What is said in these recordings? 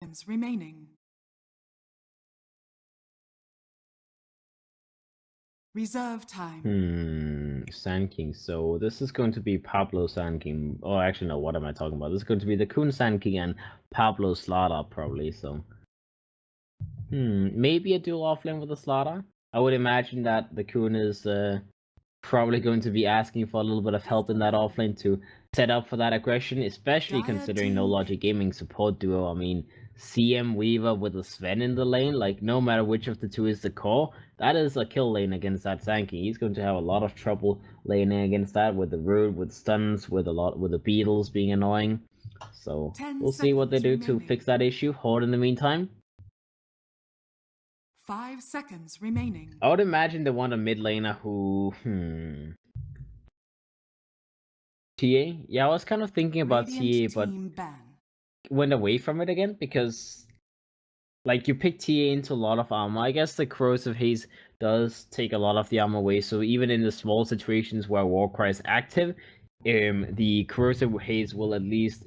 seconds remaining. Reserve time. Sand King. So this is going to be Pablo Sand King. Oh, actually, no. What am I talking about? This is going to be the Kun Sand King and Pablo Slaughter, probably. So, maybe a dual offlane with the Slaughter. I would imagine that the Kun is probably going to be asking for a little bit of help in that offlane to set up for that aggression, especially considering No Logic Gaming support duo. I mean, CM Weaver with a Sven in the lane, like no matter which of the two is the core, that is a kill lane against that Sankey. He's going to have a lot of trouble laning against that with the root, with stuns, with the beetles being annoying. So we'll see what they do to fix that issue. Horde in the meantime. 5 seconds remaining. I would imagine they want a mid laner who TA? Yeah, I was kind of thinking about TA, but went away from it again because, like, you pick TA into a lot of armor. I guess the Corrosive Haze does take a lot of the armor away, so even in the small situations where Warcry is active, the Corrosive Haze will at least,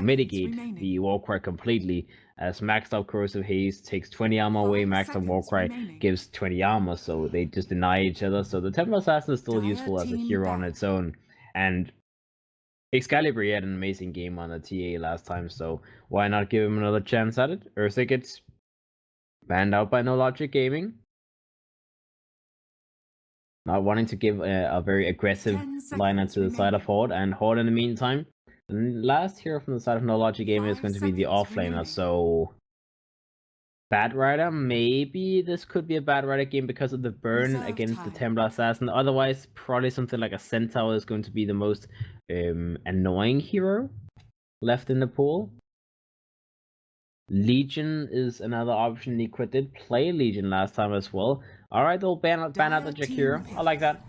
mitigate the Warcry completely, as maxed out Corrosive Haze takes 20 armor away, maxed out Warcry gives 20 armor, so they just deny each other. So the Templar Assassin is still useful as a hero on its own, and Excalibur had an amazing game on the TA last time, so why not give him another chance at it? Ursa gets banned out by No Logic Gaming. Not wanting to give a very aggressive lineup to the side of Horde, and Horde in the meantime. The last hero from the side of No Logic Gaming is going to be the offlaner, so Bad Rider, maybe this could be a Bad Rider game because of the burn against the Templar Assassin. Otherwise, probably something like a Centaur is going to be the most annoying hero left in the pool. Legion is another option. Liquid did play Legion last time as well. Alright, they'll ban out the Jakiro. I like that.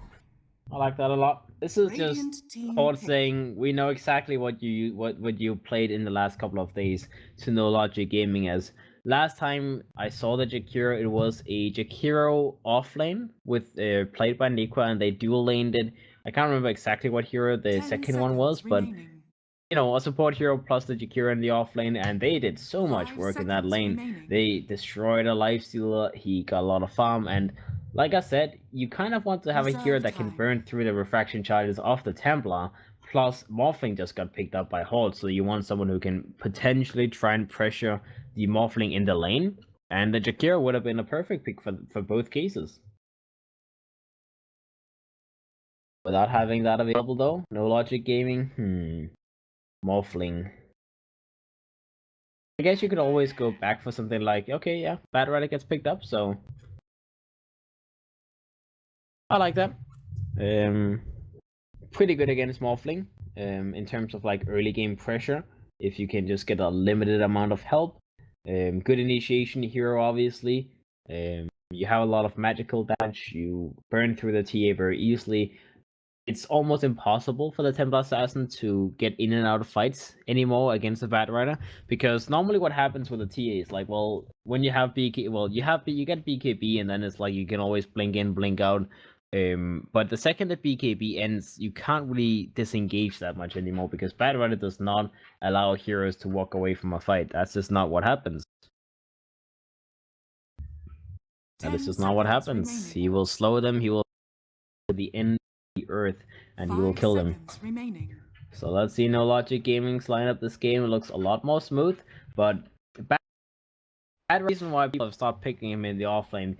I like that a lot. This is just Horde saying we know exactly what you played in the last couple of days to No Logic Gaming, as last time I saw the Jakiro, it was a Jakiro offlane with played by Nikwa, and they dual laned it. I can't remember exactly what hero the second one was, but you know, a support hero plus the Jakiro in the offlane, and they did so much work in that lane. They destroyed a lifestealer, he got a lot of farm, and like I said, you kind of want to have a hero that can burn through the refraction charges of the Templar, plus Morphling just got picked up by Horde, so you want someone who can potentially try and pressure the Morphling in the lane, and the Jakiro would have been a perfect pick for both cases. Without having that available though, No Logic Gaming, Morphling. I guess you could always go back for something like, okay, yeah, Bad Rider gets picked up, so I like that. Pretty good against Morphling, in terms of like early game pressure. If you can just get a limited amount of help, good initiation hero, obviously. You have a lot of magical damage. You burn through the TA very easily. It's almost impossible for the Templar Assassin to get in and out of fights anymore against the Bad Rider, because normally what happens with the TA is like, well, when you have BK, well, you get BKB, and then it's like you can always blink in, blink out. But the second that BKB ends, you can't really disengage that much anymore, because Bad Rider does not allow heroes to walk away from a fight. That's just not what happens. That is just not what happens. He will slow them. He will to the end of the earth, and he will kill them. So let's see No Logic Gaming's lineup this game. It looks a lot more smooth, but bad reason why people have stopped picking him in the offlane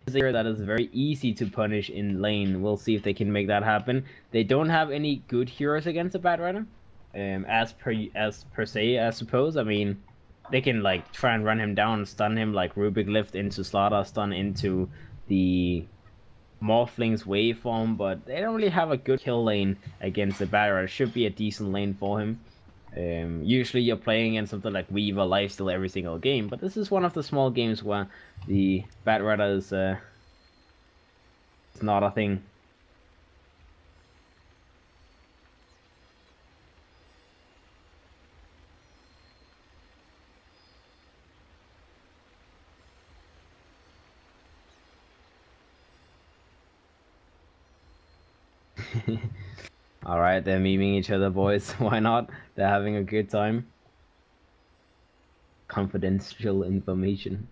is a hero that is very easy to punish in lane. We'll see if they can make that happen. They don't have any good heroes against a Bad Rider, as per se, I suppose. I mean, they can like try and run him down, stun him like Rubik Lift into Slaughter, stun into the Morphling's waveform, but they don't really have a good kill lane against the Bad Rider. It should be a decent lane for him. Usually you're playing against something like Weaver, Lifesteal every single game, but this is one of the small games where the Bad Rider is not a thing. Alright, they're memeing each other, boys. Why not? They're having a good time. confidential information.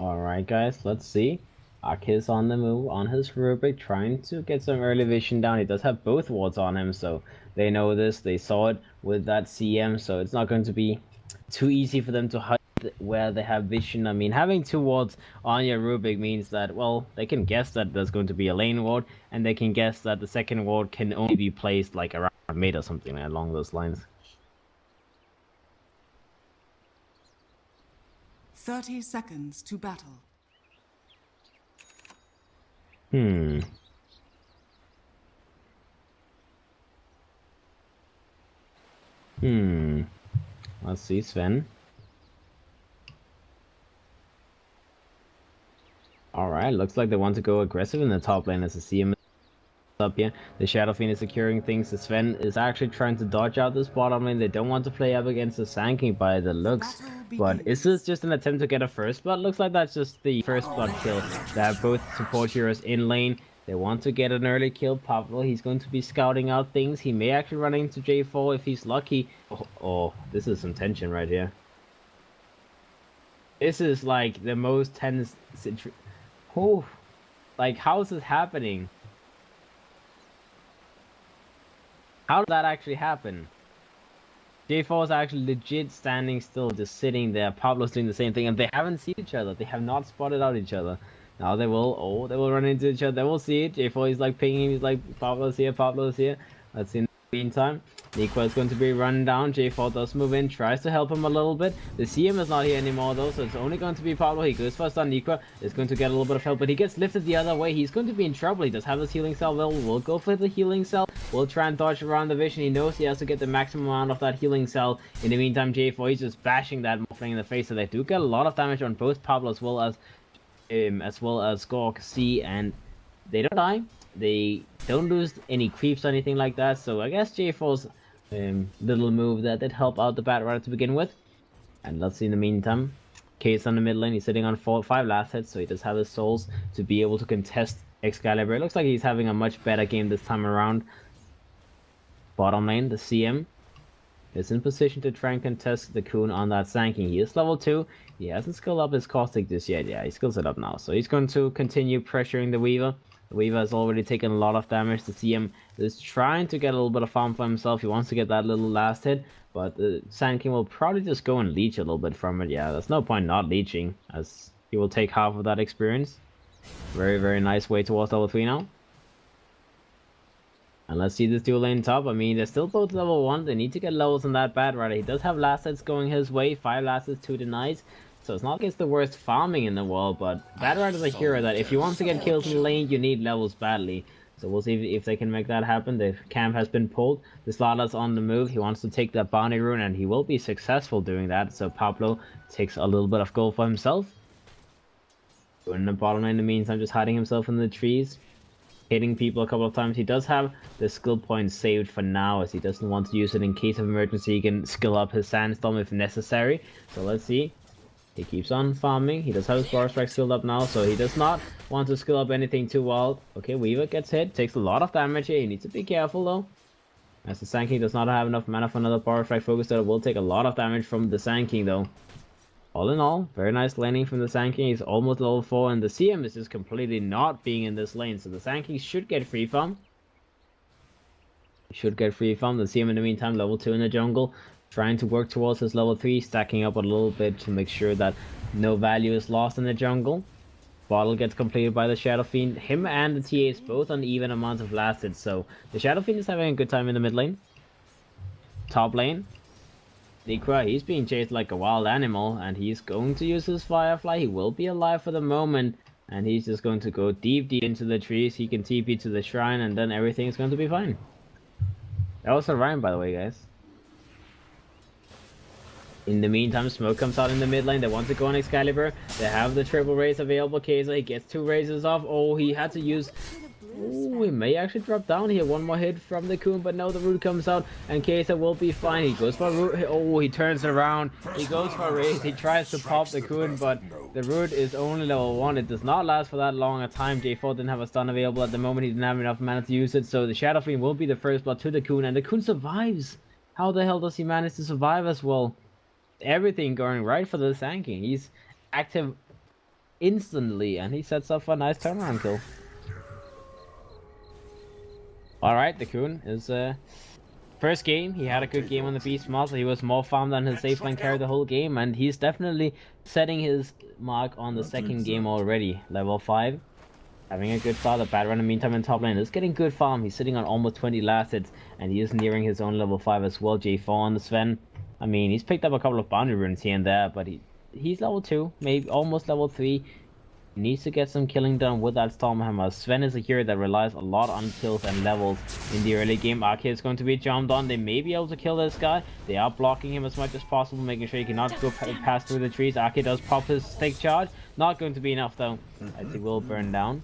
Alright guys, let's see. Aki's on the move on his Rubik, trying to get some early vision down. He does have both wards on him, so they know this. They saw it with that CM, so it's not going to be too easy for them to hide where they have vision. I mean, having 2 wards on your Rubik means that, well, they can guess that there's going to be a lane ward, and they can guess that the second ward can only be placed like around mid or something along those lines. 30 seconds to battle. Let's see, Sven. Alright, looks like they want to go aggressive in the top lane as a CM up here. The Shadow Fiend is securing things. The Sven is actually trying to dodge out this bottom lane. They don't want to play up against the Sanking by the looks. But is this just an attempt to get a first blood? Looks like that's just the first blood kill. They have both support heroes in lane. They want to get an early kill. Pablo, he's going to be scouting out things. He may actually run into J4 if he's lucky. Oh, this is some tension right here. This is like the most tense situation. Oh, like how is this happening? How did that actually happen? J4 is actually legit standing still, just sitting there. Pablo's doing the same thing, and they haven't seen each other. They have not spotted out each other. Now they will. Oh, they will run into each other. They will see it. J4 is like pinging. He's like, Pablo's here. Pablo's here. Let's see. In the meantime, Niqua is going to be run down. J4 does move in, tries to help him a little bit. The CM is not here anymore though, so it's only going to be Pablo. He goes first on Niqua. Is going to get a little bit of help, but he gets lifted the other way. He's going to be in trouble. He does have his healing cell. We'll go for the healing cell. We'll try and dodge around the vision. He knows he has to get the maximum amount of that healing cell. In the meantime, J4 is just bashing that Morphling in the face, so they do get a lot of damage on both Pablo as well as Gork C, and they don't die. They don't lose any creeps or anything like that. So I guess J4's little move that did help out the Bat Rider to begin with. And let's see in the meantime. Case on the mid lane. He's sitting on 5 last hits, so he does have his souls to be able to contest Excalibur. It looks like he's having a much better game this time around. Bottom lane, the CM is in position to try and contest the Kun on that Sanking. He is level 2. He hasn't skilled up his Caustic just yet. Yeah, he skills it up now. So he's going to continue pressuring the Weaver. The Weaver has already taken a lot of damage. The CM is trying to get a little bit of farm for himself. He wants to get that little last hit. But the Sand King will probably just go and leech a little bit from it. Yeah, there's no point not leeching, as he will take half of that experience. Very, very nice way towards level 3 now. And let's see this dual lane top. I mean, they're still both level 1. They need to get levels on that Bat Rider. He does have last hits going his way. 5 last hits, 2 denies. So it's not like it's the worst farming in the world, but Bat Rider is a hero that if you want to get kills in the lane, you need levels badly. So we'll see if they can make that happen. The camp has been pulled. The Slaughter's on the move. He wants to take that bounty rune, and he will be successful doing that. So Pablo takes a little bit of gold for himself. In the bottom lane, in the meantime, just hiding himself in the trees. Hitting people a couple of times. He does have the skill point saved for now, as he doesn't want to use it in case of emergency. He can skill up his Sandstorm if necessary. So let's see. He keeps on farming. He does have his Bar Strike skilled up now, so he does not want to skill up anything too wild. Okay, Weaver gets hit. Takes a lot of damage here. He needs to be careful though, as the Sand King does not have enough mana for another Bar Strike focus. That will take a lot of damage from the Sand King though. All in all, very nice laning from the Sand King. He's almost level 4, and the CM is just completely not being in this lane. So the Sand King should get free farm. The CM in the meantime, level 2 in the jungle. Trying to work towards his level 3, stacking up a little bit to make sure that no value is lost in the jungle. Bottle gets completed by the Shadow Fiend. Him and the TAs both on even amounts of last hits. So the Shadow Fiend is having a good time in the mid lane. Top lane. Niqua, he's being chased like a wild animal, and he's going to use his Firefly. He will be alive for the moment, And he's just going to go deep into the trees. He can TP to the shrine, and then everything is going to be fine. That was a rhyme, by the way, guys. In the meantime, smoke comes out in the mid lane. They want to go on Excalibur. They have the triple raise available. Kaiser, he gets 2 raises off. Oh, he had to use... Oh, he may actually drop down here. 1 more hit from the Coon, but no, the root comes out, and Kaiser will be fine. He goes for a root. Oh, he turns around. He goes for a raise. He tries to pop the Coon, but the root is only level 1. It does not last for that long a time. J4 didn't have a stun available at the moment. He didn't have enough mana to use it, so the Shadow Fiend will be the first blood to the Coon, and the Coon survives. How the hell does he manage to survive as well? Everything going right for the Sanking. He's active instantly, and he sets up for a nice turnaround kill. Alright, the Coon is first game. He had a good game on the Beast Monster. He was more farm than his safe lane carry the whole game, and he's definitely setting his mark on the second game already. Level 5. Having a good start. The bad run in the meantime in top lane is getting good farm. He's sitting on almost 20 last hits, and he is nearing his own level 5 as well. J4 on the Sven. I mean, he's picked up a couple of boundary runes here and there, but he's level 2, maybe almost level 3. He needs to get some killing done with that Stormhammer. Sven is a hero that relies a lot on kills and levels in the early game. Arcade is going to be jumped on. They may be able to kill this guy. They are blocking him as much as possible, making sure he cannot go pass through the trees. Arcade does pop his stick charge. Not going to be enough though, as he will burn down.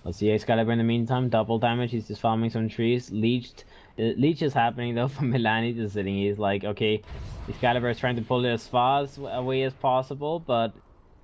Let's see Excalibur in the meantime. Double damage. He's just farming some trees. Leech is happening though for Milan. He's just sitting. He's like, okay, Excalibur is trying to pull it as far away as possible, but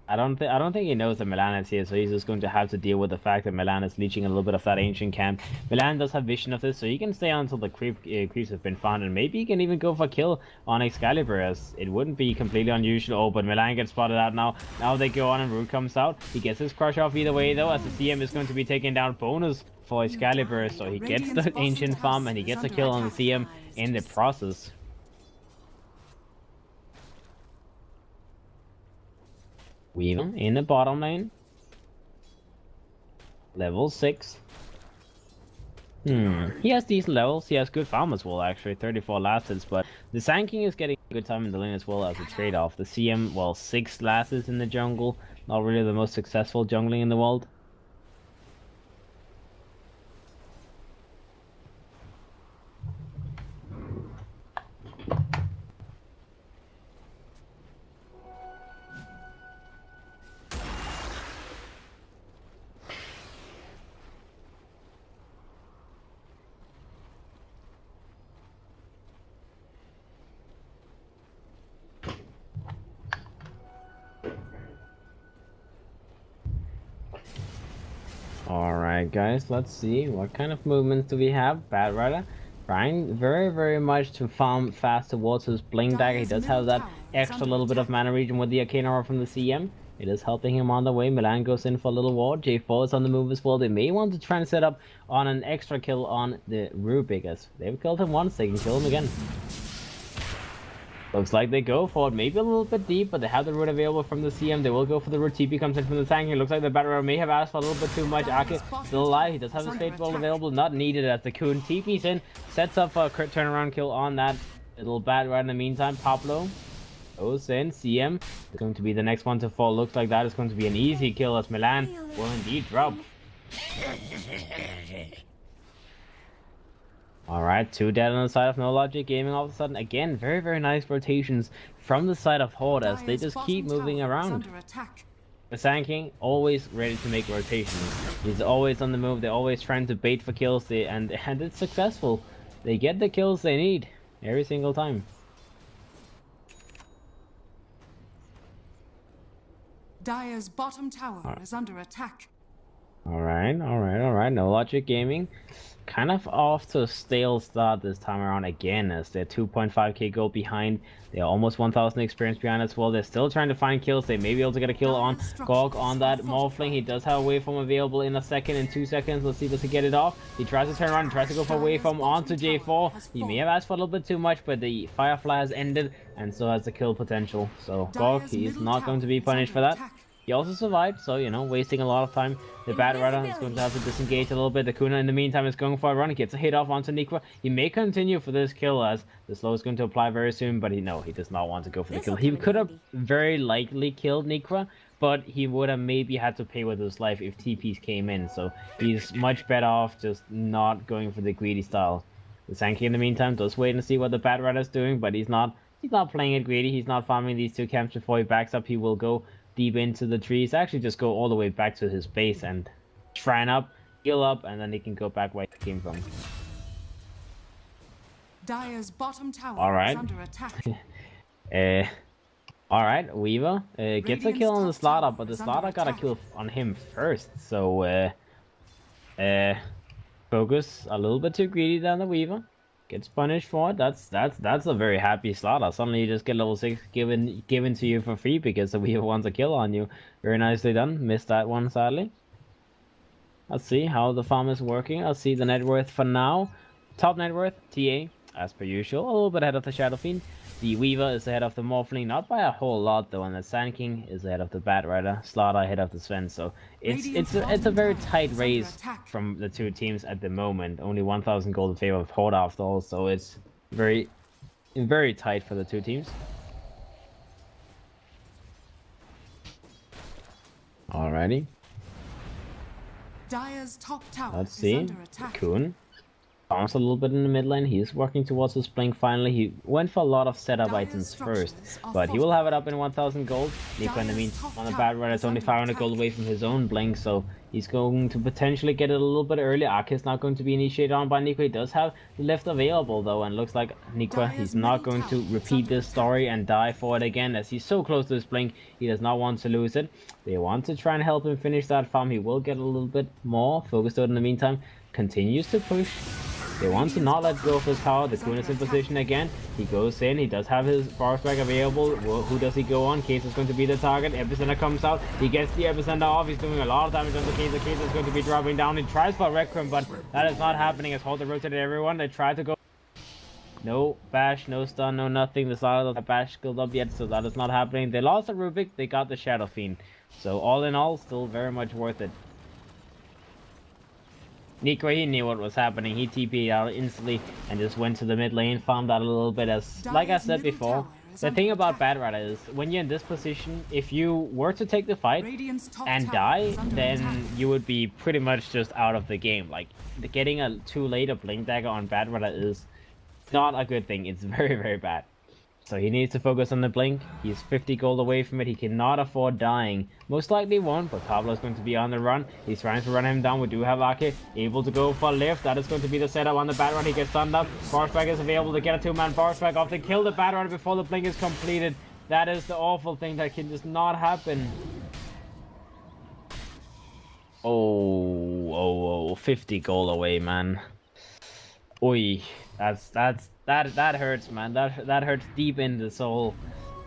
I don't think he knows that Milan is here, so he's just going to have to deal with the fact that Milan is leeching a little bit of that ancient camp. Milan does have vision of this, so he can stay on until the creeps have been found, and maybe he can even go for kill on Excalibur, as it wouldn't be completely unusual. Oh, but Milan gets spotted out now. Now they go on and Root comes out. He gets his crush off either way though, as the CM is going to be taking down bonus for Excalibur, so he gets the ancient farm and he gets a kill on the CM in the process. Weaving in the bottom lane. Level 6. He has decent levels. He has good farm as well, actually. 34 last hits, but the Sand King is getting a good time in the lane as well as a trade-off. The CM, well, 6 last hits in the jungle. Not really the most successful jungling in the world. Alright guys, let's see what kind of movements do we have. Bad Rider trying very much to farm fast towards his Bling Dagger. He does have that extra little bit of mana regen with the Arcane Aura from the CM. It is helping him on the way. Milan goes in for a little ward. J4 is on the move as well. They may want to try and set up on an extra kill on the Rubik, as they've killed him once, they can kill him again. Looks like they go for it, maybe a little bit deep, but they have the root available from the CM. They will go for the root. TP comes in from the tank. It looks like the Batterer may have asked for a little bit too much. Ake still alive. He does have his Fate Ball available, not needed as the Coon TP's in, sets up a turnaround kill on that little bat right in the meantime. Pablo goes in. CM is going to be the next one to fall. Looks like that is going to be an easy kill as Milan will indeed drop. Alright, 2 dead on the side of No Logic Gaming all of a sudden. Again, very nice rotations from the side of Horde as they just keep moving around. The Sand King, always ready to make rotations. He's always on the move, they're always trying to bait for kills, and it's successful. They get the kills they need every single time. Dire's bottom tower is under attack. Alright. No Logic Gaming kind of off to a stale start this time around again, as they're 2.5k gold behind. They're almost 1000 experience behind as well. They're still trying to find kills. They may be able to get a kill on Gorg on that Morphling. He does have a waveform available in a second, in 2 seconds. Let's see, does he get it off? He tries to turn around and tries to go for a waveform onto J4. He may have asked for a little bit too much, but the Firefly has ended, and so has the kill potential. So Gorg, he is not going to be punished for that. He also survived, so, you know, wasting a lot of time. The Bat Rider is going to have to disengage a little bit. The Kuna, in the meantime, is going for a run. He gets a hit off onto Nikwa. He may continue for this kill, as the slow is going to apply very soon, but he does not want to go for the kill. He could have very likely killed Nikwa, but he would have maybe had to pay with his life if TPs came in, so he's much better off just not going for the greedy style. The Sankey, in the meantime, does wait and see what the Bat Rider is doing, but he's not playing it greedy. He's not farming these 2 camps before he backs up. He will go deep into the trees, actually just go all the way back to his base and shrine up, heal up, and then he can go back where he came from. Dire's bottom tower is under attack. Alright, Weaver gets a kill on the Slaughter, but the Slaughter got a kill on him first, so Focus a little bit too greedy than the Weaver. Gets punished for it. That's a very happy Slaughter. Suddenly you just get level 6 given to you for free because the Weaver wants a kill on you. Very nicely done. Missed that one, sadly. Let's see how the farm is working. I'll see the net worth for now. Top net worth, TA, as per usual. A little bit ahead of the Shadow Fiend. The Weaver is ahead of the Morphling, not by a whole lot though, and the Sand King is ahead of the Bat Rider. Slaughter ahead of the Sven, so it's a very tight race from the 2 teams at the moment. Only 1,000 gold in favor of Horde after all, so it's very tight for the 2 teams. Alrighty. Dire's top tower Let's see. Kun bounce a little bit in the mid lane. He is working towards his blink finally. He went for a lot of setup items first, but he will have it up in 1,000 gold. Nico, in the meantime, on the Bat Rider is only 500 gold away from his own blink, so he's going to potentially get it a little bit early. Arc is not going to be initiated on by Nico. He does have the lift available though, and looks like Nico, he's not going to repeat this story and die for it again, as he's so close to his blink. He does not want to lose it. They want to try and help him finish that farm. He will get a little bit more. Focus though in the meantime continues to push. They want to not let go of his power. The Kun is in position again. He goes in. He does have his forest back available. Well, who does he go on? Case is going to be the target. Epicenter comes out. He gets the Epicenter off. He's doing a lot of damage on the Case. The Case is going to be dropping down. He tries for Requiem, but that is not happening as Horde rotated everyone. They try to go. No bash, no stun, no nothing. The Slaughter doesn't have bash skilled up yet, so that is not happening. They lost the Rubik. They got the Shadow Fiend. So all in all, still very much worth it. Nikwa, he knew what was happening. He TP'd out instantly and just went to the mid lane, farmed out a little bit. As like I said before, the thing about Bat Rider is when you're in this position, if you were to take the fight and die, then you would be pretty much just out of the game. Like, getting a too late a blink dagger on Bat Rider is not a good thing. It's very, very bad. So he needs to focus on the blink. He's 50 gold away from it. He cannot afford dying. Most likely won't, but Pablo's going to be on the run. He's trying to run him down. We do have Ake able to go for a lift. That is going to be the setup on the Bat Rider. He gets stunned up. Forceback is available to get a 2-man Forceback off to kill the Bat Rider before the blink is completed. That is the awful thing that can just not happen. Oh, 50 gold away, man. Oi, that hurts, man. That hurts deep in the soul.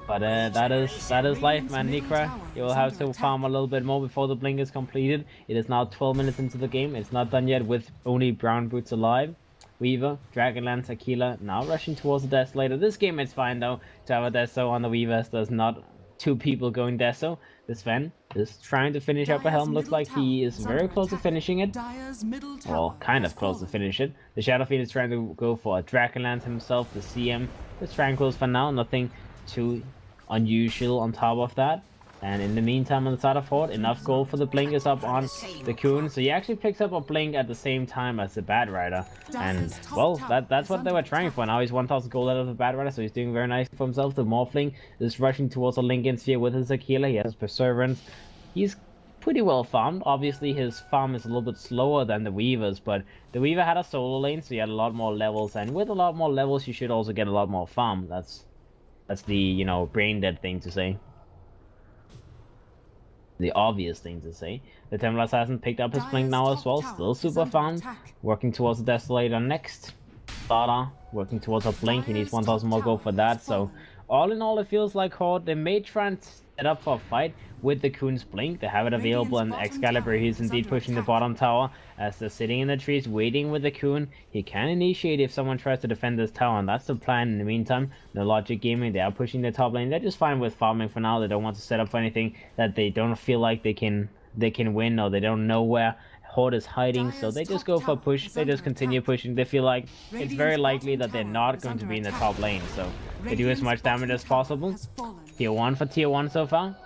But that is life, man. Nikra, you will have to farm a little bit more before the blink is completed. It is now 12 minutes into the game. It's not done yet with only Brown Boots alive. Weaver, Dragonlance, Aquila now rushing towards the Desolator. This game is fine though to have a Deso on the Weaver, as there's not 2 people going Deso. The Sven is trying to finish up a Helm. Looks like he is very close to finishing it. Well, kind of close to finish it. The Shadow Fiend is trying to go for a Dragonlance himself. The CM is tranquil for now. Nothing too unusual on top of that. And in the meantime, on the side of Horde, enough gold for the blink is up on the Kun. So he actually picks up a blink at the same time as the Bat Rider. And, well, that's what they were trying for. Now he's 1,000 gold out of the Bat Rider, so he's doing very nice for himself. The Morphling is rushing towards a Lincoln Sphere with his Aquila. He has Perseverance. He's pretty well farmed. Obviously, his farm is a little bit slower than the Weaver's, but the Weaver had a solo lane, so he had a lot more levels. And with a lot more levels, you should also get a lot more farm. That's the, you know, brain dead thing to say. The obvious thing to say. The Templar Assassin picked up his blink now as well, still super farmed. Working towards the Desolator next. Starter working towards a blink, he needs 1,000 more gold for that. So all in all, it feels like Horde, they may try and set up for a fight with the Kuhn's Blink. They have it available, and Excalibur, he's indeed pushing the bottom tower as they're sitting in the trees waiting with the Kuhn. He can initiate if someone tries to defend this tower, and that's the plan. In the meantime, no Logic Gaming, they are pushing the top lane. They're just fine with farming for now. They don't want to set up for anything that they don't feel like they can win, or they don't know where Horde is hiding, so they just go for a push. They just continue pushing. They feel like it's very likely that they're not going to be in the top lane, so they do as much damage as possible. Tier 1 for tier 1 so far.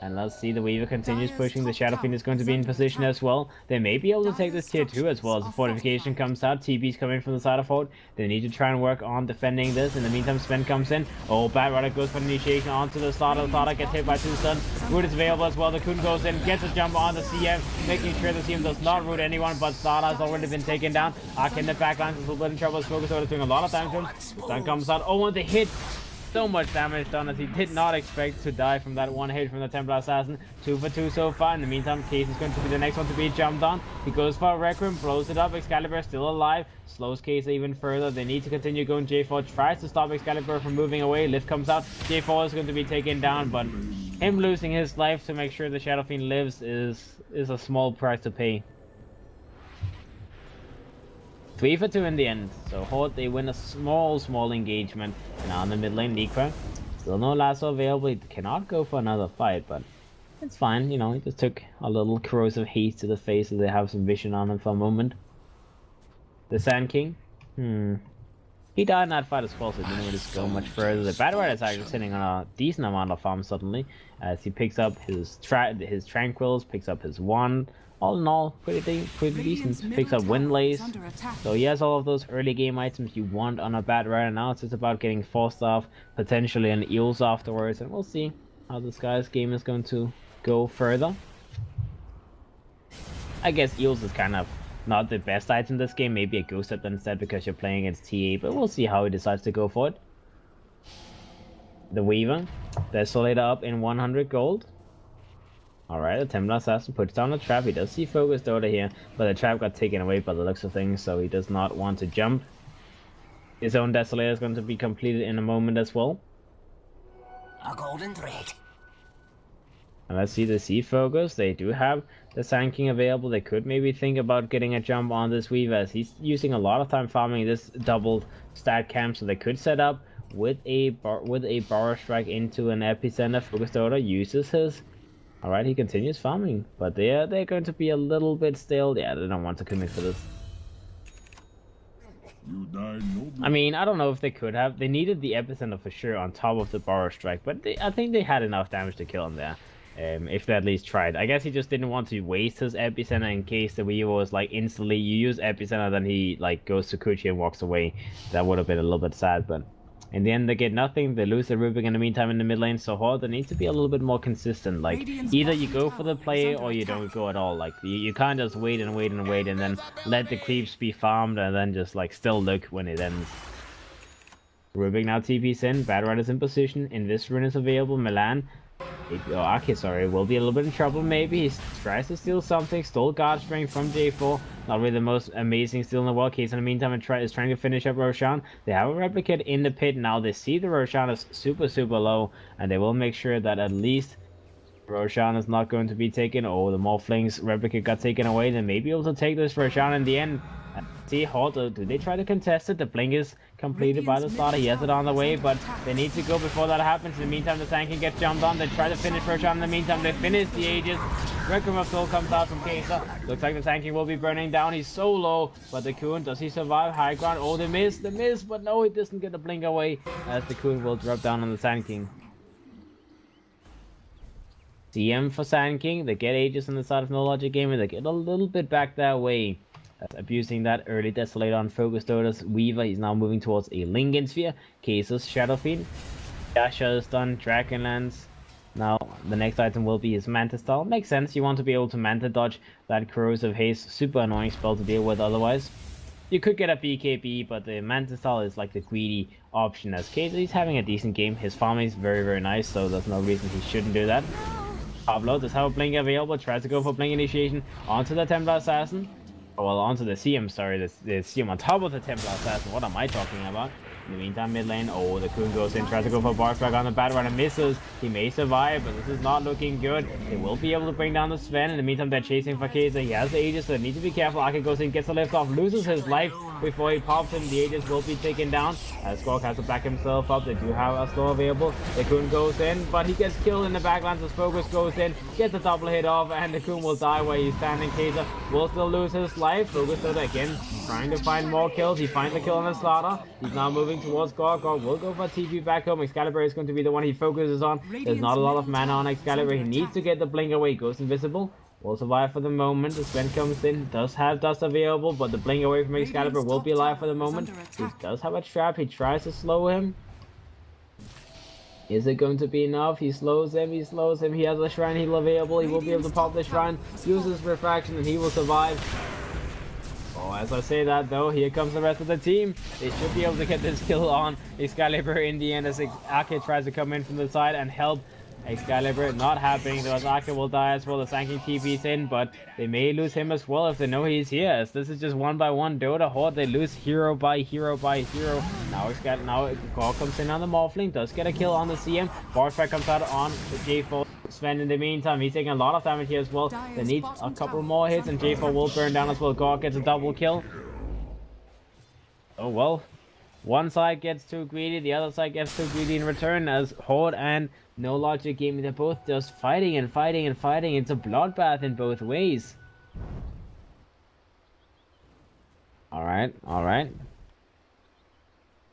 And let's see, the Weaver continues pushing. The Shadow Fiend is going to be in position as well. They may be able to take this tier 2 as well as the fortification comes out. TP's coming from the side of Horde. They need to try and work on defending this. In the meantime, Sven comes in. Oh, Bad Rider goes for initiation onto the starter. The starter gets hit by 2 stuns. Root is available as well. The Kuhn goes in, gets a jump on the CM, making sure the CM does not root anyone, but Starter has already been taken down. Ark in the backlines is a little bit in trouble. Focus is doing a lot of damage to him. The stun comes out. Oh, and the hit. So much damage done as he did not expect to die from that one hit from the Templar Assassin. 2 for 2 so far. In the meantime, Case is going to be the next one to be jumped on. He goes for a Requiem, blows it up. Excalibur still alive, slows Case even further. They need to continue going. J4 tries to stop Excalibur from moving away. Lift comes out. J4 is going to be taken down, but him losing his life to make sure the Shadow Fiend lives is a small price to pay. 3 for 2 in the end, so Horde, they win a small engagement. Now in the mid lane, Nikra, still no lasso available. He cannot go for another fight, but it's fine, you know, he just took a little corrosive haste to the face, so they have some vision on him for a moment. The Sand King, he died in that fight as well, so he didn't really go much further. The Bad Rider is actually sitting on a decent amount of farm suddenly, as he picks up his Tranquils, picks up his Wand. All in all, pretty decent. Picks up Windlace. So he has all of those early game items you want on a Bad Rider. Now it's just about getting Force off, potentially an Eels afterwards, and we'll see how this guy's game is going to go further. I guess Eels is kind of not the best item in this game. Maybe a Ghost Step instead because you're playing against TA, but we'll see how he decides to go for it. The Weaver, Desolator up in 100 gold. Alright, the Templar Assassin puts down a trap. He does see Focus Dota here, but the trap got taken away by the looks of things, so he does not want to jump. His own Desolator is going to be completed in a moment as well. A golden thread. And let's see the Sea Focus. They do have the Sand King available. They could maybe think about getting a jump on this Weaver, as he's using a lot of time farming this double stat camp, so they could set up with a Borrow Strike into an Epicenter. Focus Dota uses his. Alright, he continues farming, but they're going to be a little bit stale. Yeah, they don't want to commit for this. I mean, I don't know if they could have. They needed the Epicenter for sure on top of the Borrow Strike, but I think they had enough damage to kill him there. If they at least tried. I guess he just didn't want to waste his Epicenter in case the Weaver was like instantly, you use Epicenter, then he like goes to Kuchi and walks away. That would have been a little bit sad, but in the end, they get nothing. They lose the Rubik in the meantime in the mid lane. So Horde, they need to be a little bit more consistent. Like, either you go for the play or you don't go at all. Like, you can't just wait and then let the creeps be farmed and then just, like, still look when it ends. Rubik now TP's in. Bad Rider's in position. Invis Rune is available. Milan. Aki, sorry, will be a little bit in trouble maybe. He tries to steal something. Stole Guard Strength from J4. Not really the most amazing steal in the world. Case in the meantime is trying to finish up Roshan. They have a Replicate in the pit now. They see the Roshan is super low, and they will make sure that at least Roshan is not going to be taken. Oh, the Morphling's Replicate got taken away. They may be able to take this Roshan in the end. See, Horde, do they try to contest it? The blink is completed by the starter. He has it on the way, but they need to go before that happens. In the meantime, the Sand King gets jumped on. They try to finish Roshan. In the meantime, they finish the Aegis. Requiem of Soul comes out from Kesa. Looks like the Sand King will be burning down. He's so low, but the Kuhn, does he survive? High ground. Oh, they miss, but no, he doesn't get the blink away, as the Kuhn will drop down on the Sand King. CM for Sand King. They get Aegis on the side of No Logic Gaming. They get a little bit back that way. Abusing that early Desolator on Focus Dota's Weaver. He's now moving towards a Lincoln Sphere. Cases Shadow Fiend. Yasha is done. Dragonlance. Now the next item will be his Manta Style. Makes sense. You want to be able to Manta dodge that Corrosive Haze. Super annoying spell to deal with otherwise. You could get a BKB, but the Manta Style is like the greedy option as Case. He's having a decent game. His farming is very nice, so there's no reason he shouldn't do that. Pablo does have a blink available. Tries to go for blink initiation onto the Templar Assassin. Well, onto the CM, sorry, the CM on top of the Templar Assassin. What am I talking about? In the meantime, mid lane, oh, the Coon goes in, tries to go for bar strike on the Battle Rider, misses. He may survive, but this is not looking good. They will be able to bring down the Sven. In the meantime, they're chasing for Kaiser. He has the Aegis, so they need to be careful. Ake goes in, gets the lift off, loses his life before he pops him. The Aegis will be taken down. As Squawk has to back himself up. They do have a slow available. The Coon goes in, but he gets killed in the backlands as Focus goes in, gets the double hit off, and the Coon will die where he's standing. Kaiser will still lose his life. Focus though again trying to find more kills. He finds a kill on the Slaughter. He's now moving towards Gorg. Gorg will go for TP back home. Excalibur is going to be the one he focuses on. There's not a lot of mana on Excalibur. He needs to get the blink away. Goes invisible. Will survive for the moment. The Sven comes in. Does have dust available, but the blink away from Excalibur will be alive for the moment. He does have a trap. He tries to slow him. Is it going to be enough? He slows him. He slows him. He has a shrine heal available. He will be able to pop the shrine. Uses refraction and he will survive. Oh, as I say that though, here comes the rest of the team. They should be able to get this kill on Excalibur in the end as Ake tries to come in from the side and help Excalibur. Not happening though, as Ake will die as well. The Sanking TP's in, but they may lose him as well if they know he's here, as this is just one by one Dota Horde. They lose hero by hero by hero. Now Gorg comes in on the Morphling, does get a kill on the CM. Barstrike comes out on the J4. Sven in the meantime, he's taking a lot of damage here as well. They need a couple more hits and J4 will burn down as well. Gorg gets a double kill. Oh well. One side gets too greedy, the other side gets too greedy in return, as Horde and No Logic Gaming, they're both just fighting and fighting and fighting. It's a bloodbath in both ways. Alright, alright.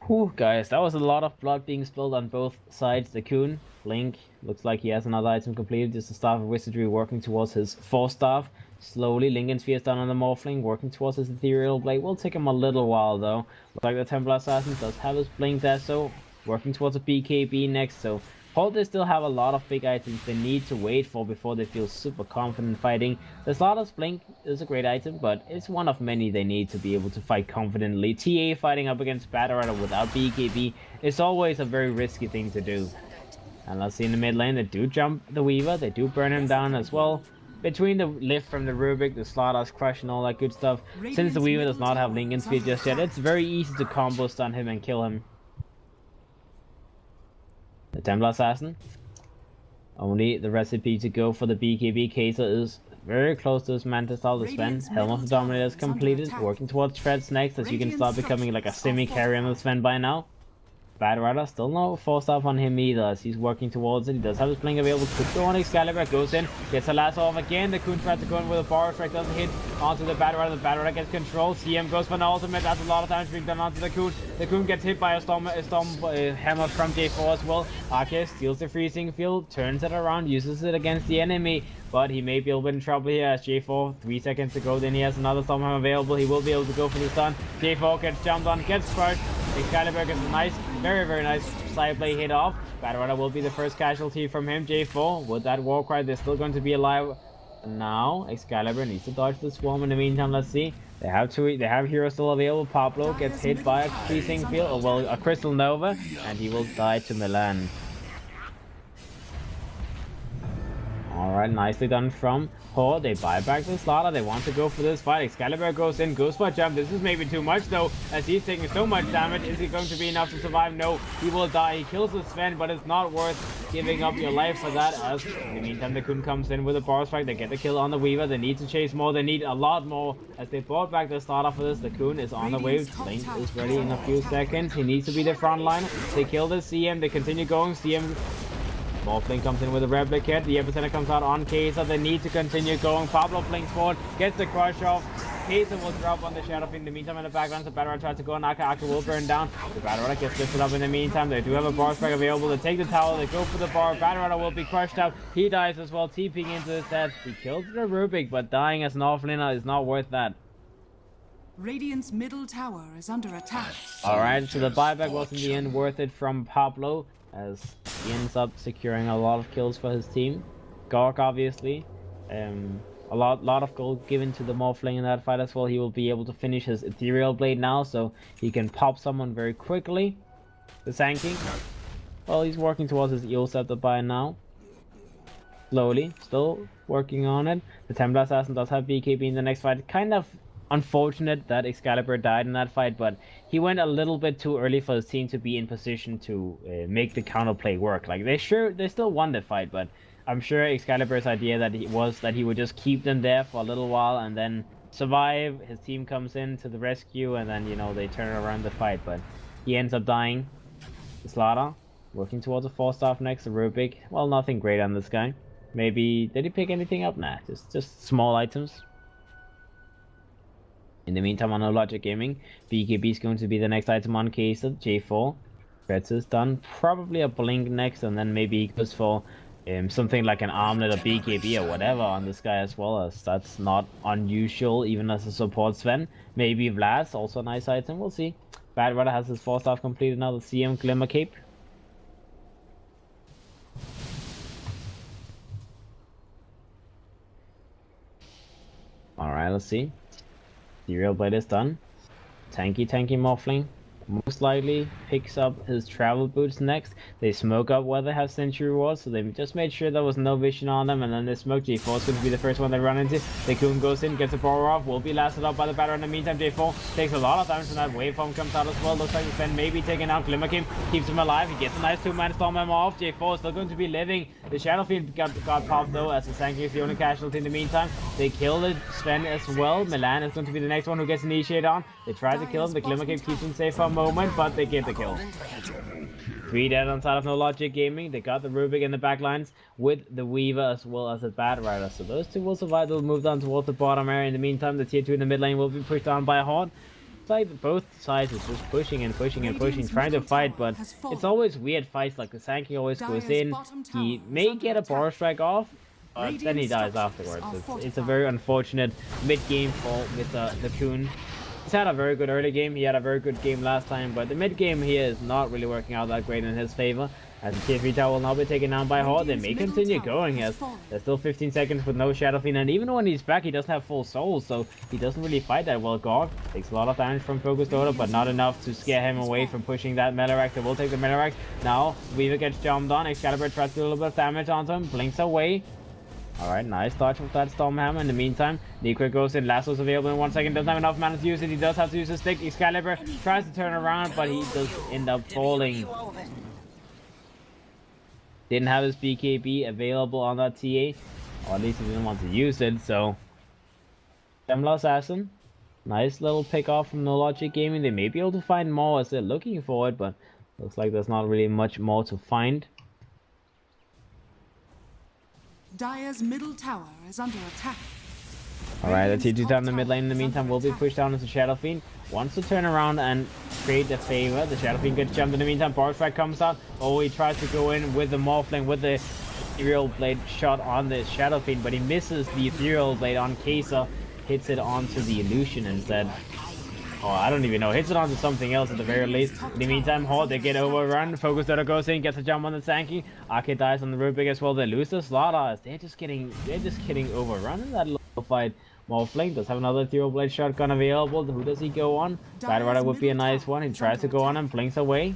Whew, guys, that was a lot of blood being spilled on both sides. The Coon, Link, looks like he has another item completed. Just the Staff of Wizardry working towards his 4-staff. Slowly, Lincoln Sphere's down on the Morphling, working towards his Ethereal Blade. Will take him a little while though. Looks like the Templar Assassin does have his Blink there, so working towards a BKB next. So Horde, they still have a lot of big items they need to wait for before they feel super confident fighting. The Slaughter's Blink is a great item, but it's one of many they need to be able to fight confidently. TA fighting up against Battle Rider without BKB is always a very risky thing to do. And let's see in the mid lane, they do jump the Weaver, they do burn him down as well. Between the lift from the Rubik, the Slaughter's Crush and all that good stuff, since the Weaver does not have Lincoln Sphere just yet, it's very easy to combo stun him and kill him. The Templar Assassin, only the recipe to go for the BKB. Kaiser is very close to his Manta style. The Sven, Helm of the Dominator is completed, working towards Treads next, as you can start becoming like a semi-carry on the Sven by now. Battle Rider, still no 4-staff on him either, as he's working towards it. He does have his Blink available, could go on Excalibur, goes in, gets a lasso off again. The Coon tries to go in with a Bar Strike, doesn't hit onto the Battle Rider. The Battle Rider gets control. CM goes for an ultimate, that's a lot of damage being done onto the Coon. The Coon gets hit by a storm hammer from J4 as well. Ake steals the freezing field, turns it around, uses it against the enemy, but he may be a little bit in trouble here as J4, 3 seconds to go, then he has another storm hammer available. He will be able to go for the stun. J4 gets jumped on, gets crushed. Excalibur gets a nice, very nice side play hit off. Battle Rider will be the first casualty from him. J4 with that Warcry, they're still going to be alive. Now Excalibur needs to dodge the swarm. In the meantime, let's see. They have heroes still available. Pablo gets hit by a freezing field, or well, a Crystal Nova, and he will die to Milan. Alright, nicely done from Horde. They buy back the Slaughter. They want to go for this fight. Excalibur goes in, goes for a jump. This is maybe too much though, as he's taking so much damage. Is he going to be enough to survive? No, he will die. He kills the Sven, but it's not worth giving up your life for that, as in the meantime the Coon comes in with a Bar Strike. They get the kill on the Weaver. They need to chase more. They need a lot more, as they brought back the Slaughter for this. The Coon is on the way. Link is ready in a few seconds. He needs to be the front line. They kill the CM. They continue going. CM Morphling comes in with a Replicate. The Epicenter comes out on Kaiser. They need to continue going. Pablo blinks forward, gets the crush off. Kaiser will drop on the Shadow Fiend. In the meantime, in the background, the Battle Rider tries to go on Ake. Ake will burn down. The Battle Rider gets lifted up in the meantime. They do have a Bar Strike available. They take the tower. They go for the bar. Battle Rider will be crushed out. He dies as well, TPing into his death. He kills the Rubik, but dying as an offlaner is not worth that. Radiant's middle tower is under attack. Alright, so the buyback was in the end worth it from Pablo, as he ends up securing a lot of kills for his team. Gorg, obviously, a lot of gold given to the Morphling in that fight as well. He will be able to finish his Ethereal Blade now, so he can pop someone very quickly. The Sanking, well, he's working towards his Eel Scepter by now. Slowly, still working on it. The Templar Assassin does have BKB in the next fight. Kind of unfortunate that Excalibur died in that fight, but he went a little bit too early for his team to be in position to make the counterplay work. Like they still won the fight, but I'm sure Excalibur's idea that he would just keep them there for a little while and then survive. His team comes in to the rescue, and then they turn around the fight. But he ends up dying. Slaughter working towards a 4-star next. Rubik, well, nothing great on this guy. Maybe did he pick anything up? Nah, just small items. In the meantime, on No Logic Gaming, BKB is going to be the next item on case of J4. Reds is done. Probably a Blink next, and then maybe he goes for something like an Armlet or BKB or whatever on this guy as well, as that's not unusual even as a support Sven. Maybe Vlas, also a nice item, we'll see. Bad Rider has his 4-star completed now, the CM Glimmer Cape. Alright, let's see. Serial Blade is done. Tanky Morphling most likely picks up his travel boots next. They smoke up where they have Century Wars, so they just made sure there was no vision on them, and then they smoke. J4 is going to be the first one they run into. The Coon goes in, gets a power off, will be lasted up by the batter. In the meantime, J4 takes a lot of damage, and that waveform comes out as well. Looks like Sven may be taking out Glimmer King, keeps him alive. He gets a nice 2-man Storm Hammer off. J4 is still going to be living. The Shadow Fiend got popped though, as the Sankey is the only casualty in the meantime. They killed Sven as well. Milan is going to be the next one who gets initiated on. They try to kill him. The Glimmer King keeps him safe for a moment, but they get the kill. 3 dead on side of No Logic Gaming. They got the Rubik in the back lines with the Weaver as well as the Bad Rider. So those two will survive. They'll move down towards the bottom area. In the meantime, the tier 2 in the mid lane will be pushed down by a Horde. It's like both sides is just pushing and pushing and pushing, trying to fight, but it's always weird fights. Like the Sankey always goes in. He may get a bar strike off, but then he dies afterwards. It's a very unfortunate mid-game fall with the Coon. He's had a very good early game. He had a very good game last time, but the mid game here is not really working out that great in his favor. As the tier 3 tower will now be taken down by Horde. They may continue going as there's still 15 seconds with no Shadow Fiend, and even when he's back, he doesn't have full souls, so he doesn't really fight that well. Gorg takes a lot of damage from Prodota, but not enough to scare him away from pushing that Melarax. They will take the Melarax. Now Weaver gets jumped on. Excalibur tries to do a little bit of damage onto him, blinks away. Alright, nice dodge with that Storm Hammer. In the meantime, Liquid goes in. Lasso's available in 1 second. Doesn't have enough mana to use it. He does have to use his stick. Excalibur tries to turn around, but he does end up falling. Didn't have his BKB available on that TA. Or at least he didn't want to use it, so... Semla Assassin. Nice little pick off from No Logic Gaming. They may be able to find more as they're looking for it, but looks like there's not really much more to find. Dire's middle tower is under attack. Alright, the T2 down in the mid lane in the meantime will be pushed down into Shadow Fiend. Wants to turn around and create a favor. The Shadow Fiend gets jumped in the meantime. Bar Strike comes out. Oh, he tries to go in with the Morphling with the Ethereal Blade shot on the Shadow Fiend, but he misses the Ethereal Blade on Kai'Sa. Hits it onto the Illusion instead. Oh, I don't even know. Hits it onto something else at the very least. In the meantime, Horde, they get overrun. Prodota goes in, gets a jump on the Sankey. Ake dies on the Rubik as well. They lose the Slaughter. They're just getting overrun in that little fight. Morphling does have another Ethereal Blade shotgun available. Who does he go on? Bad Rider would be a nice one. He tries to go on and blinks away.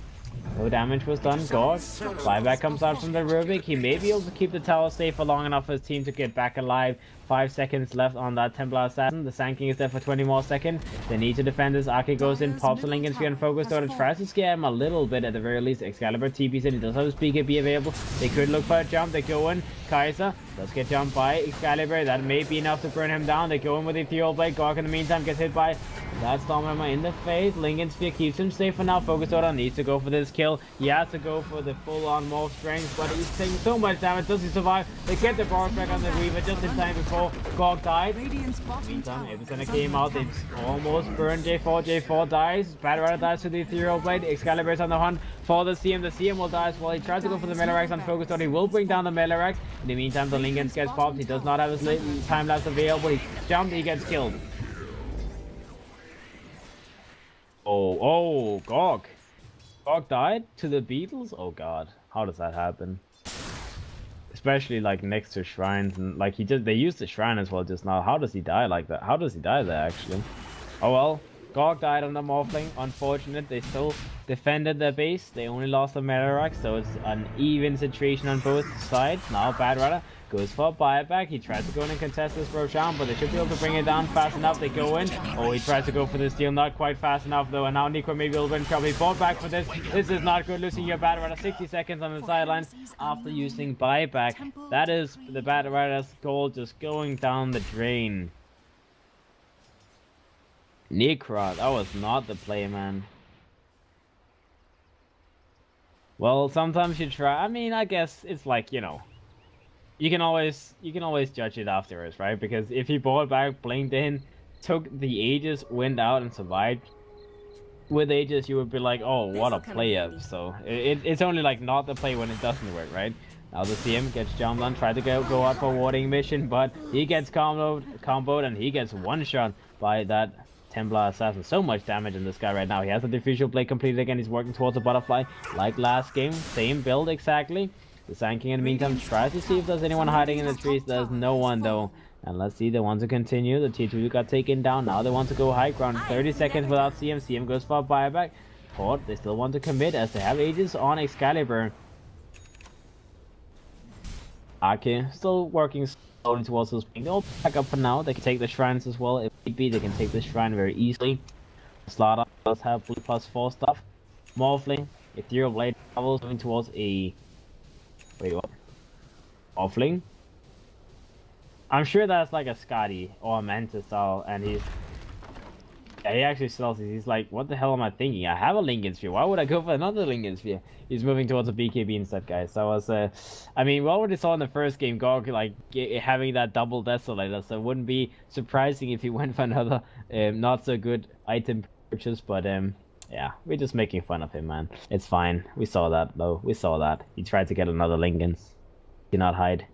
No damage was done. Gorg. Flyback comes out from the Rubik. He may be able to keep the tower safe for long enough for his team to get back alive. 5 seconds left on that Templar Assassin. The Sanking is there for 20 more seconds. They need to defend this. Ake goes in, pops the Lincoln Sphere and Focus Daughter, tries to scare him a little bit at the very least. Excalibur TP's in. He does have his BKB available. They could look for a jump. They go in. Kai'Sa does get jumped by Excalibur. That may be enough to burn him down. They go in with the Ethereal Blade. Gorg in the meantime gets hit by that Storm Hammer in the face. Lincoln Sphere keeps him safe for now. Focus Daughter needs to go for this kill. He has to go for the full-on morph strength, but he's taking so much damage. Does he survive? They get the bar back on the Weaver just in time before Gorg died. Meantime, Epicenter came out. They almost burned J4. J4 dies. Bad Rider dies to the Ethereal Blade. Excalibur is on the hunt for the CM. The CM will die as well. He tries to go for the Melarax on Focus Daughter. He will bring down the Melarax. In the meantime, the Lincoln gets popped. He does not have his time lapse available. He jumped. He gets killed. Oh, Gorg. Gorg died to the Beatles? Oh god, how does that happen? Especially like next to shrines, and like they used the shrine as well just now. How does he die like that? How does he die there actually? Oh well, Gorg died on the Morphling. Unfortunate, they still defended their base. They only lost the Melarax, so it's an even situation on both sides. Now Bad Rider Goes for a buyback. He tries to go in and contest this Roshan, but they should be able to bring it down fast enough. They go in. Oh, he tries to go for the steal. Not quite fast enough, though. And now Nico maybe will win trouble. He bought back for this. This is not good. Losing your Bat Rider 60 seconds on the sideline after using buyback. That is the Bat Rider's goal just going down the drain. Necrot, that was not the play, man. Well, sometimes you try. I mean, I guess it's like, you know, you can always judge it afterwards, right? Because if he bought back, blinked in, took the Aegis, went out and survived with Aegis, you would be like, oh, what a play up. So it's only like not the play when it doesn't work, right? Now the CM gets jumped on, tried to go out for a warding mission, but he gets comboed and he gets one shot by that Templar Assassin. So much damage in this guy right now. He has the diffusion blade completed again. He's working towards a butterfly like last game. Same build exactly. The Sand King in the meantime tries to see if there's anyone hiding in the trees. There's no one though. And let's see, they want to continue. The T2 got taken down. Now they want to go high ground. 30 seconds without CM. CM goes for a buyback. Horde, they still want to commit as they have Aegis on Excalibur. Aki still working slowly towards those ping. They'll back up for now. They can take the shrines as well. If need be, they can take the shrine very easily. Slaughter does have blue +4 stuff. Morphling, Ethereal Blade travels moving towards a... Wait, what? Morphling? I'm sure that's like a Scotty or a Mantis style, and he's... Yeah, he actually sells it. He's like, what the hell am I thinking? I have a Lincoln Sphere. Why would I go for another Lincoln Sphere? He's moving towards a BKB instead, guys. That was, I mean, we already saw in the first game, Gorg, like, having that double Desolator, so it wouldn't be surprising if he went for another not so good item purchase, but, yeah, we're just making fun of him, man. It's fine. We saw that, though. We saw that. He tried to get another Lincolns. Cannot hide.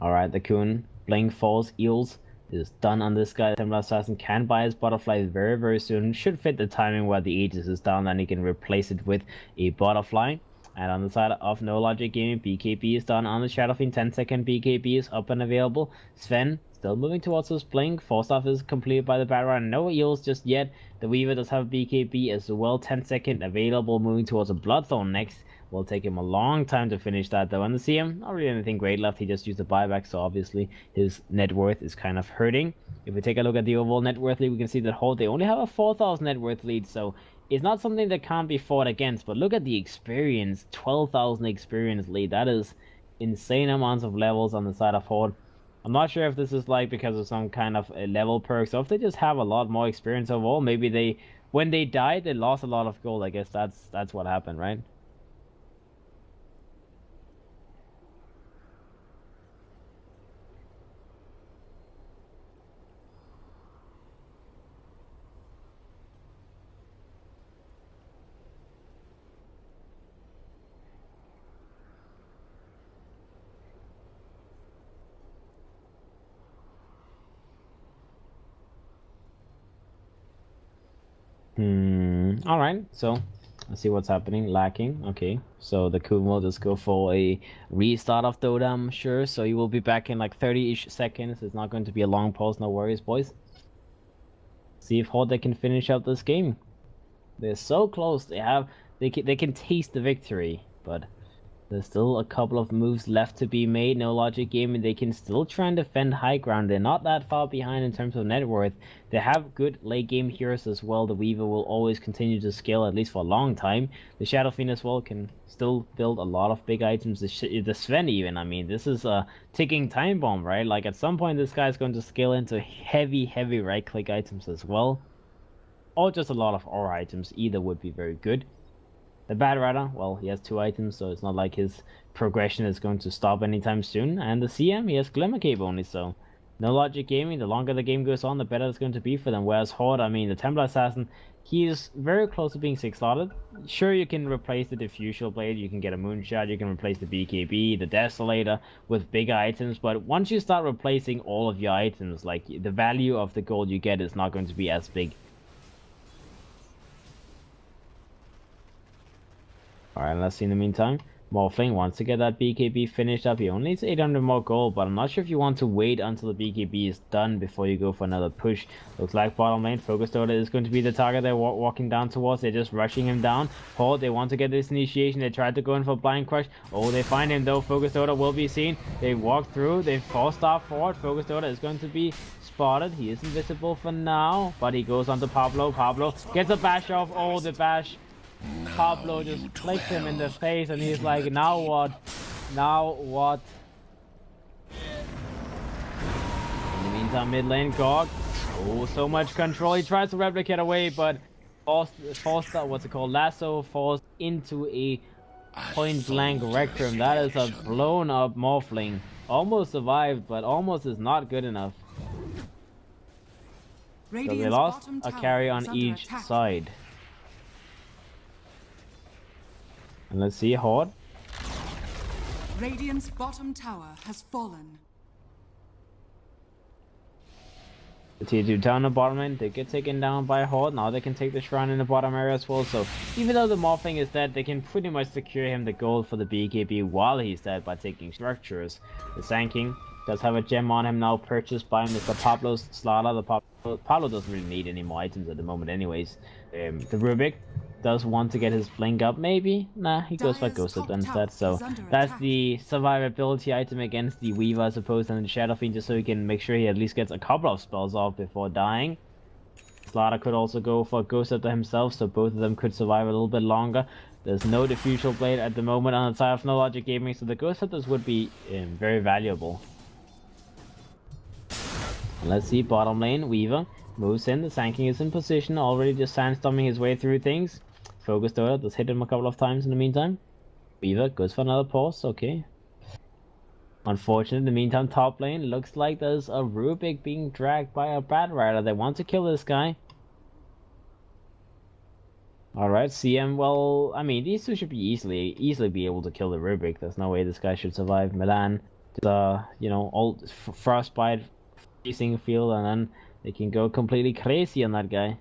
Alright, the Coon. Blink, Falls, Eels is done on this guy. Templar Assassin can buy his butterfly very, very soon. Should fit the timing where the Aegis is down, and he can replace it with a butterfly. And on the side of No Logic Gaming, BKB is done on the Shadowfiend. 10-second BKB is up and available. Sven still moving towards his blink. 4 stuff is completed by the Battler. No Eels just yet. The Weaver does have BKB as well. 10-second available, moving towards a Bloodthorn next. Will take him a long time to finish that though. And the CM, not really anything great left. He just used a buyback, so obviously his net worth is kind of hurting. If we take a look at the overall net worth lead, we can see that Horde, they only have a 4,000 net worth lead, so it's not something that can't be fought against. But look at the experience, 12,000 experience lead. That is insane amounts of levels on the side of Horde. I'm not sure if this is like because of some kind of a level perk, so if they just have a lot more experience overall, maybe they, when they died, they lost a lot of gold. I guess that's what happened, right? Alright, so let's see what's happening. Lacking. Okay, so the Coon will just go for a restart of Dota, I'm sure. So he will be back in like 30-ish seconds. It's not going to be a long pause, no worries, boys. See if Horde can finish up this game. They're so close. They can taste the victory, but there's still a couple of moves left to be made. No Logic Gaming, they can still try and defend high ground. They're not that far behind in terms of net worth. They have good late game heroes as well. The Weaver will always continue to scale, at least for a long time. The Shadowfiend as well can still build a lot of big items. The Sven even, I mean, this is a ticking time bomb, right? Like at some point this guy's going to scale into heavy right click items as well. Or just a lot of ore items. Either would be very good. The Bat Rider, well, he has 2 items, so it's not like his progression is going to stop anytime soon. And the CM, he has Glimmer Cape only, so No Logic Gaming, the longer the game goes on, the better it's going to be for them. Whereas Horde, I mean, the Templar Assassin, he is very close to being 6-slotted. Sure, you can replace the Diffusion Blade, you can get a Moonshot, you can replace the BKB, the Desolator with bigger items, but once you start replacing all of your items, like, the value of the gold you get is not going to be as big. Alright, let's see in the meantime. Morphling wants to get that BKB finished up. He only needs 800 more gold, but I'm not sure if you want to wait until the BKB is done before you go for another push. Looks like bottom lane, Focus Dota is going to be the target they're walking down towards. They're just rushing him down. Horde, they want to get this initiation. They tried to go in for Blind Crush. Oh, they find him though. Focus Dota will be seen. They walk through. They 4-star forward. Focus Dota is going to be spotted. He is invisible for now, but he goes on to Pablo. Pablo gets a bash off. Oh, the bash. Pablo just flicks him in the face and he's like, now what? Now what? In the meantime, mid lane, Gog. Oh, so much control. He tries to replicate away, but forced what's it called? Lasso falls into a point blank wreck room. That is a blown up Morphling. Almost survived, but almost is not good enough. So they lost a carry on each side. And let's see, Horde. Radiant's bottom tower has fallen. The tier 2 down the bottom lane, they get taken down by Horde. Now they can take the shrine in the bottom area as well. So even though the Morphling is dead, they can pretty much secure him the gold for the BKB while he's dead by taking structures. The Sand King does have a gem on him now, purchased by Mr. Pablo's Slaughter. Pablo doesn't really need any more items at the moment anyways. The Rubik does want to get his blink up, maybe? Nah, he goes for Ghost Up instead, so that's the survivability item against the Weaver, I suppose, and the Shadow Fiend, just so he can make sure he at least gets a couple of spells off before dying. Slaughter could also go for Ghost Up himself, so both of them could survive a little bit longer. There's no Diffusal Blade at the moment on the side of No Logic Gaming, so the Ghost Hunters would be very valuable. Let's see, bottom lane, Weaver moves in. The Sand King is in position, already just sandstorming his way through things. Focus Dota does hit him a couple of times in the meantime. Weaver goes for another pause, okay. Unfortunately, in the meantime, top lane looks like there's a Rubik being dragged by a Bat Rider. They want to kill this guy. Alright, CM, well, I mean, these two should be easily be able to kill the Rubik. There's no way this guy should survive. Milan, you know, old Frostbite facing field, and then they can go completely crazy on that guy.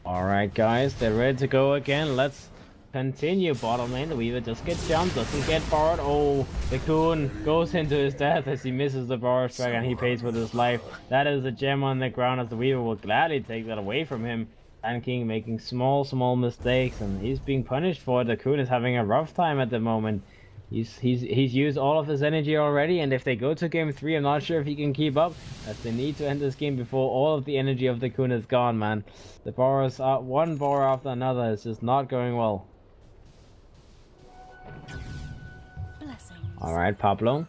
Alright guys, they're ready to go again. Let's continue bottom lane. The Weaver just gets jumped, doesn't get barred. Oh, the Coon goes into his death as he misses the bar strike and he pays with his life. That is a gem on the ground, as the Weaver will gladly take that away from him. Sand King making small mistakes and he's being punished for it. The Coon is having a rough time at the moment. He's used all of his energy already, and if they go to game 3, I'm not sure if he can keep up, as they need to end this game before all of the energy of the Coon is gone, man. The bars are one bar after another. It's just not going well. Alright, Pablo.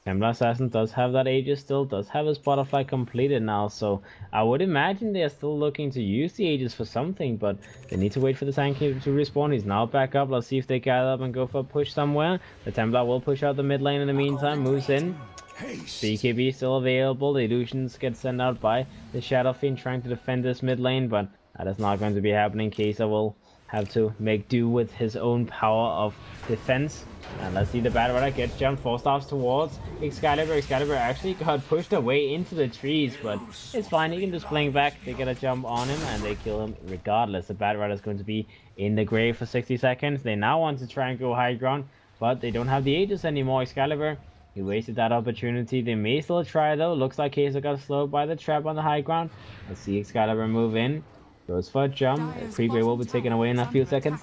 Templar Assassin does have that Aegis still, does have his butterfly completed now, so I would imagine they're still looking to use the Aegis for something, but they need to wait for the Sand King to respawn. He's now back up. Let's see if they gather up and go for a push somewhere. The Templar will push out the mid lane in the meantime, moves in. BKB still available. The illusions get sent out by the Shadow Fiend trying to defend this mid lane, but That is not going to be happening. Kai'Sa will have to make do with his own power of defense. And let's see the Bad Rider get jumped 4 stars towards Excalibur. Excalibur actually got pushed away into the trees, but it's fine. He can just blink back. They get a jump on him and they kill him regardless. The Bad Rider is going to be in the grave for 60 seconds. They now want to try and go high ground, but they don't have the Aegis anymore. Excalibur, he wasted that opportunity. They may still try though. Looks like Kai'Sa got slowed by the trap on the high ground. Let's see Excalibur move in. Goes for a jump. Freeway will be taken away in a few seconds.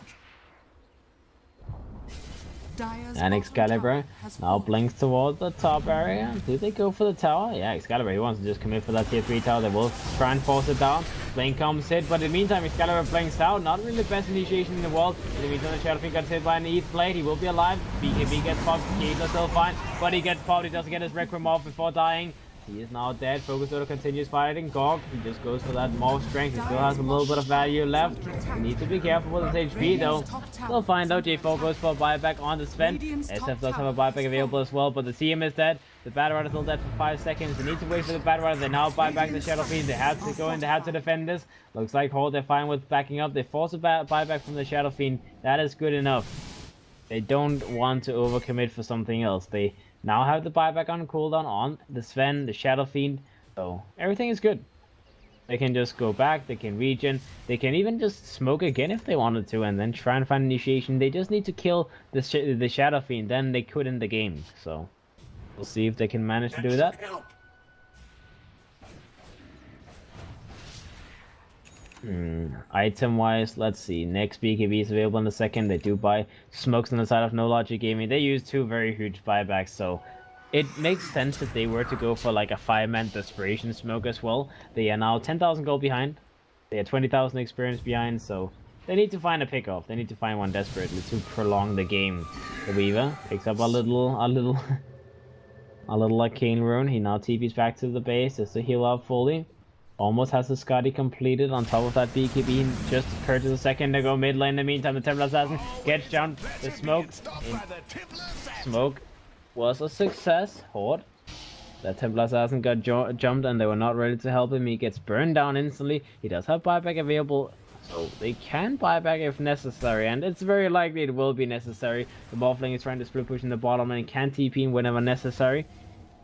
And Excalibur now blinks towards the top area. Do they go for the tower? Yeah, Excalibur, he wants to just commit for that tier 3 tower. They will try and force it down. Blink comes hit, but in the meantime, Excalibur blinks out. Not really the best initiation in the world. In the meantime, the Shadow Fiend gets hit by an ETH blade. He will be alive. BKB gets popped. Kai'Sa still fine, but he gets popped. He doesn't get his Requiem off before dying. He is now dead. Focus Order continues fighting. Gorg, he just goes for that more strength. He still has a little bit of value left. We need to be careful with his HP though. We'll find out. J4 goes for a buyback on the Sven. SF does have a buyback available as well, but the CM is dead. The Bad Rider is still dead for 5 seconds. They need to wait for the Bad Rider. They now buy back the Shadow Fiend. They have to go in. They have to defend this. Looks like Horde, they're fine with backing up. They force a buyback from the Shadow Fiend. That is good enough. They don't want to overcommit for something else. They now have the buyback on cooldown on the Sven, the Shadow Fiend. So everything is good. They can just go back, they can regen, they can even just smoke again if they wanted to, and then try and find initiation. They just need to kill the Shadow Fiend, then they could end the game. So we'll see if they can manage to do that. Item wise, let's see. Next BKB is available in a second. They do buy smokes on the side of No Logic Gaming. They use 2 very huge buybacks, so it makes sense that they were to go for like a 5-man desperation smoke as well. They are now 10,000 gold behind. They are 20,000 experience behind, so they need to find a pickoff. They need to find one desperately to prolong the game. The Weaver picks up a little arcane rune. He now TPs back to the base just to heal up fully. Almost has the Scotty completed on top of that BKB. Just occurred to the second to go mid lane. In the meantime, the Templar Assassin gets jumped. The smoke was a success. Horde. That Templar Assassin got jumped and they were not ready to help him. He gets burned down instantly. He does have buyback available, so they can buy back if necessary, and it's very likely it will be necessary. The Morphling is trying to split push in the bottom lane, can TP in whenever necessary.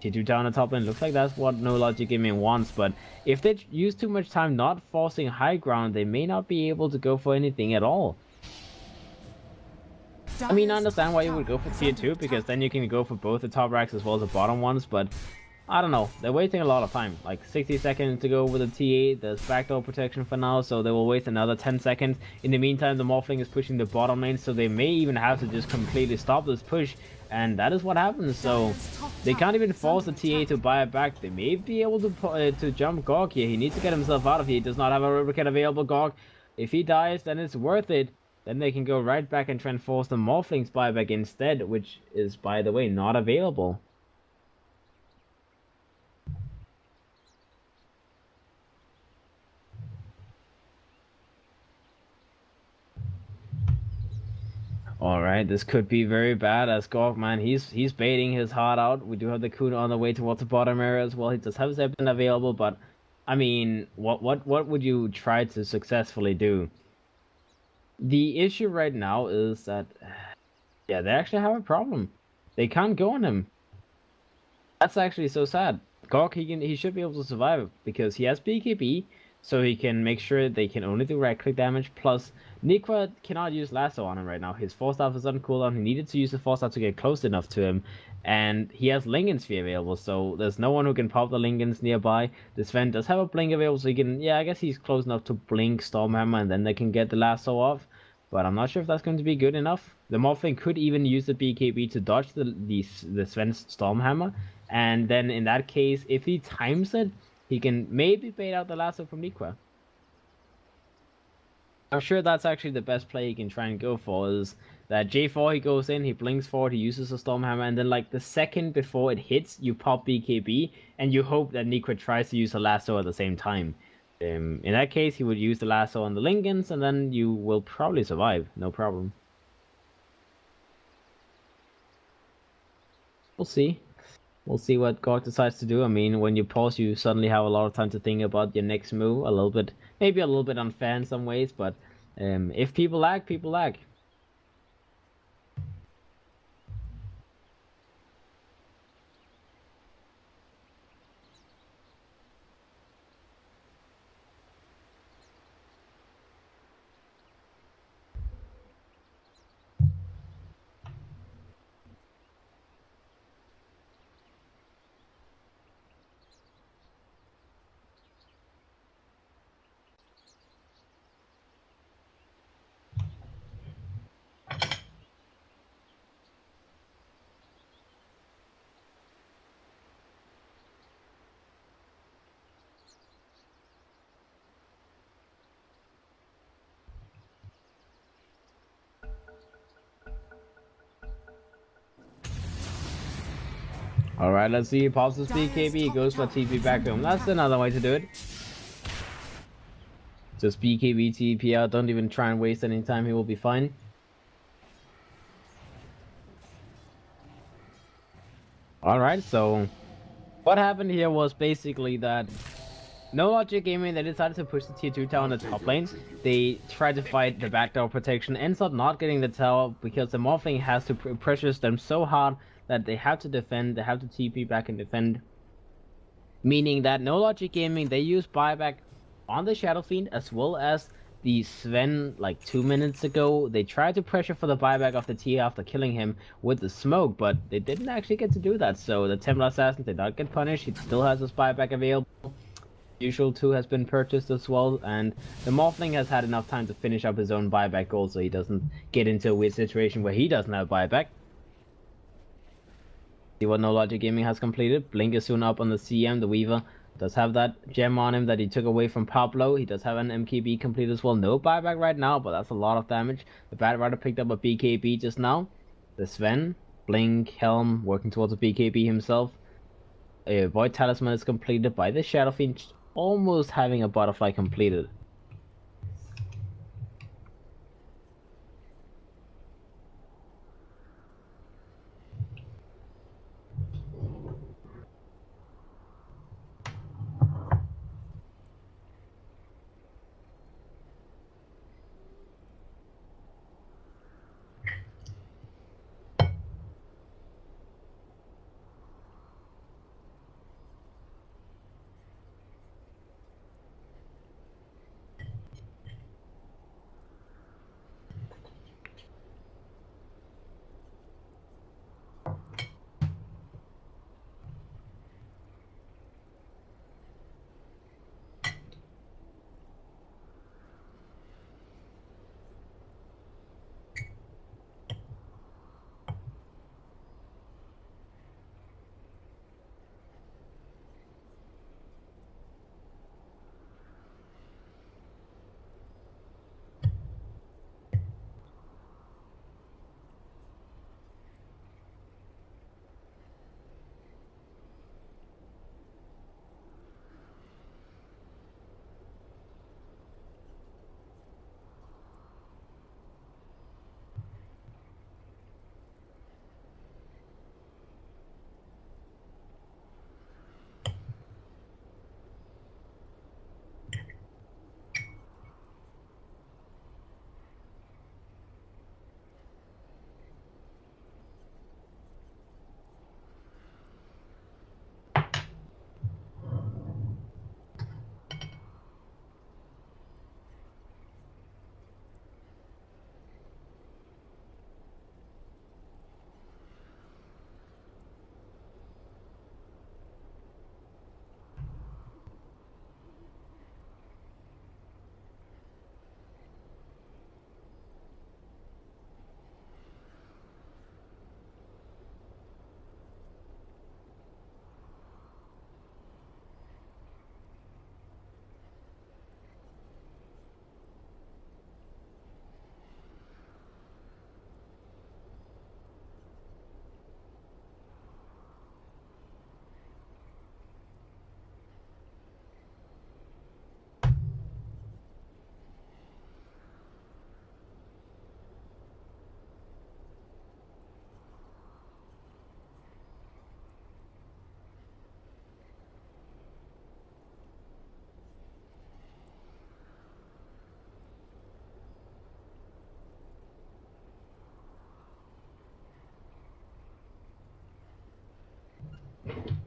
T2 down the top lane, looks like that's what No Logic Gaming wants, but if they use too much time not forcing high ground, they may not be able to go for anything at all. I mean, I understand why you would go for tier 2, because then you can go for both the top racks as well as the bottom ones, but I don't know, they're wasting a lot of time. Like 60 seconds to go with the T8, there's backdoor protection for now, so they will waste another 10 seconds. In the meantime, the Morphling is pushing the bottom lane, so they may even have to just completely stop this push, and that is what happens. So they can't even force the T8 to buy it back. They may be able to jump Gorg here. He needs to get himself out of here. He does not have a Rubicate available. Gorg, if he dies, then it's worth it. Then they can go right back and try and force the Morphling's buyback instead, which is, by the way, not available. Alright, this could be very bad as Gorg, man, he's baiting his heart out. We do have the Kuna on the way towards the bottom area as well. He does have Zeppelin available, but I mean, what would you try to successfully do? The issue right now is that, yeah, they actually have a problem. They can't go on him. That's actually so sad. Gorg, he should be able to survive because he has BKB, so he can make sure they can only do right-click damage. Plus, Nikwa cannot use Lasso on him right now. His 4-star is on cooldown. He needed to use the 4-star to get close enough to him. And he has Linken Sphere available, so there's no one who can pop the Linkens nearby. The Sven does have a Blink available, so he can, yeah, I guess he's close enough to Blink Stormhammer, and then they can get the Lasso off. But I'm not sure if that's going to be good enough. The Morphling could even use the BKB to dodge the Sven's Stormhammer. And then in that case, if he times it, he can maybe bait out the Lasso from Nikwa. I'm sure that's actually the best play he can try and go for, is that J4, he goes in, he blinks forward, he uses a Stormhammer, and then like the second before it hits, you pop BKB, and you hope that Nikwa tries to use a Lasso at the same time. In that case, he would use the Lasso on the Linkens, and then you will probably survive, no problem. We'll see. We'll see what God decides to do. I mean, when you pause, you suddenly have a lot of time to think about your next move. A little bit, maybe a little bit unfair in some ways, but if people lag, people lag. Alright, let's see. Pauses BKB, goes for TP back home. That's another way to do it. Just BKB TP out, don't even try and waste any time, he will be fine. Alright, so what happened here was basically that No Logic Gaming, they decided to push the tier 2 tower on the top lane. They tried to fight the backdoor protection, ends up not getting the tower because the Morphling has to pressures them so hard that they have to defend, they have to TP back and defend. Meaning that No Logic Gaming, they use buyback on the Shadow Fiend as well as the Sven like 2 minutes ago. They tried to pressure for the buyback of the T after killing him with the smoke, but they didn't actually get to do that. So the Templar Assassin did not get punished. He still has his buyback available. Usual 2 has been purchased as well, and the Morphling has had enough time to finish up his own buyback goal so he doesn't get into a weird situation where he doesn't have buyback. See what No Logic Gaming has completed. Blink is soon up on the CM. The Weaver does have that gem on him that he took away from Pablo. He does have an MKB complete as well. No buyback right now, but that's a lot of damage. The Bad Rider picked up a BKB just now. The Sven, Blink, Helm, working towards a BKB himself. A Void Talisman is completed by the Shadow Fiend, almost having a Butterfly completed.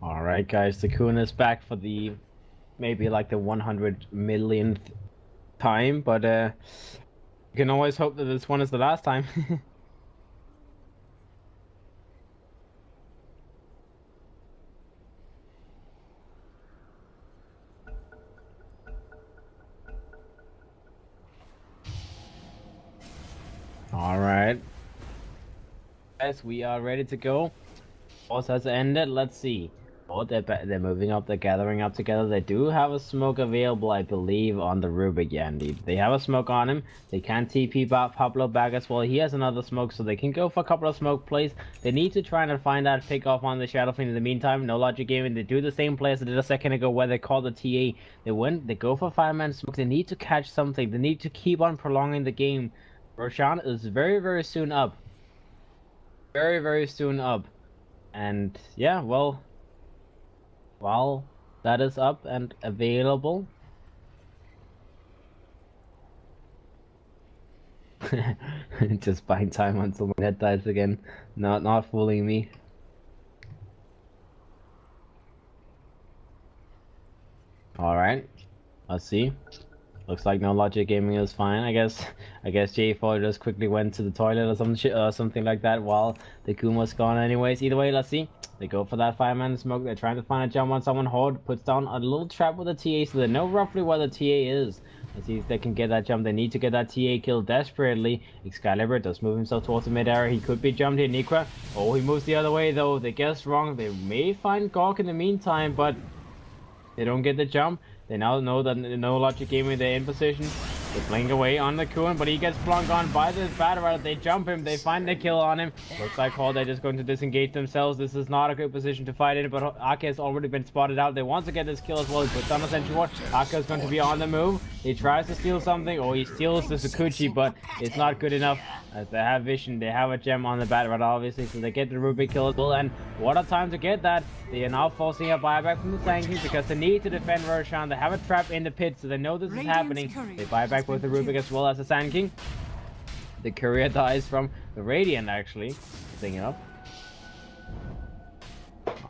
Alright guys, the Coon is back for the maybe like the 100 millionth time, but you can always hope that this one is the last time. Alright. Guys, we are ready to go. Pause has ended. Let's see. Oh, they're moving up. They're gathering up together. They do have a smoke available, I believe, on the Rubik. Yeah, indeed. They have a smoke on him. They can TP Pablo back as well. He has another smoke, so they can go for a couple of smoke plays. They need to try and find that pick off on the Shadow Fiend in the meantime. No Logic Gaming. They do the same play as they did a second ago where they called the TA. They went. They go for 5-man smoke. They need to catch something. They need to keep on prolonging the game. Roshan is very, very soon up. Very, very soon up. And yeah, well, while that is up and available, just buying time until my head dies again. Not fooling me. All right, let's see. Looks like no Logic Gaming is fine. I guess J4 just quickly went to the toilet or some shit or something like that while the Coon was gone anyways. Either way, let's see. They go for that 5-man smoke. They're trying to find a jump on someone. Horde puts down a little trap with the TA, so they know roughly where the TA is. Let's see if they can get that jump. They need to get that TA kill desperately. Excalibur does move himself towards the mid-area. He could be jumped here. Nikra. Oh, he moves the other way though. They guessed wrong. They may find Gawk in the meantime, but they don't get the jump. They now know that no Logic Gaming, they're in position. They're playing away on the Coon, but he gets flung on by this battle rider. They jump him, they find the kill on him. Looks like Horde, they're just going to disengage themselves. This is not a good position to fight in, but Ake has already been spotted out. They want to get this kill as well. He puts on a sentry ward. Ake is going to be on the move. He tries to steal something, or he steals the Sakuchi, but it's not good enough. As they have vision, they have a gem on the battle rider, obviously, so they get the Rubik kill as well. And what a time to get that. They are now forcing a buyback from the flanking because they need to defend Roshan. They have a trap in the pit, so they know this is happening. They buy back with the Rubik as well as the Sand King. The courier dies from the Radiant, actually. Thing up.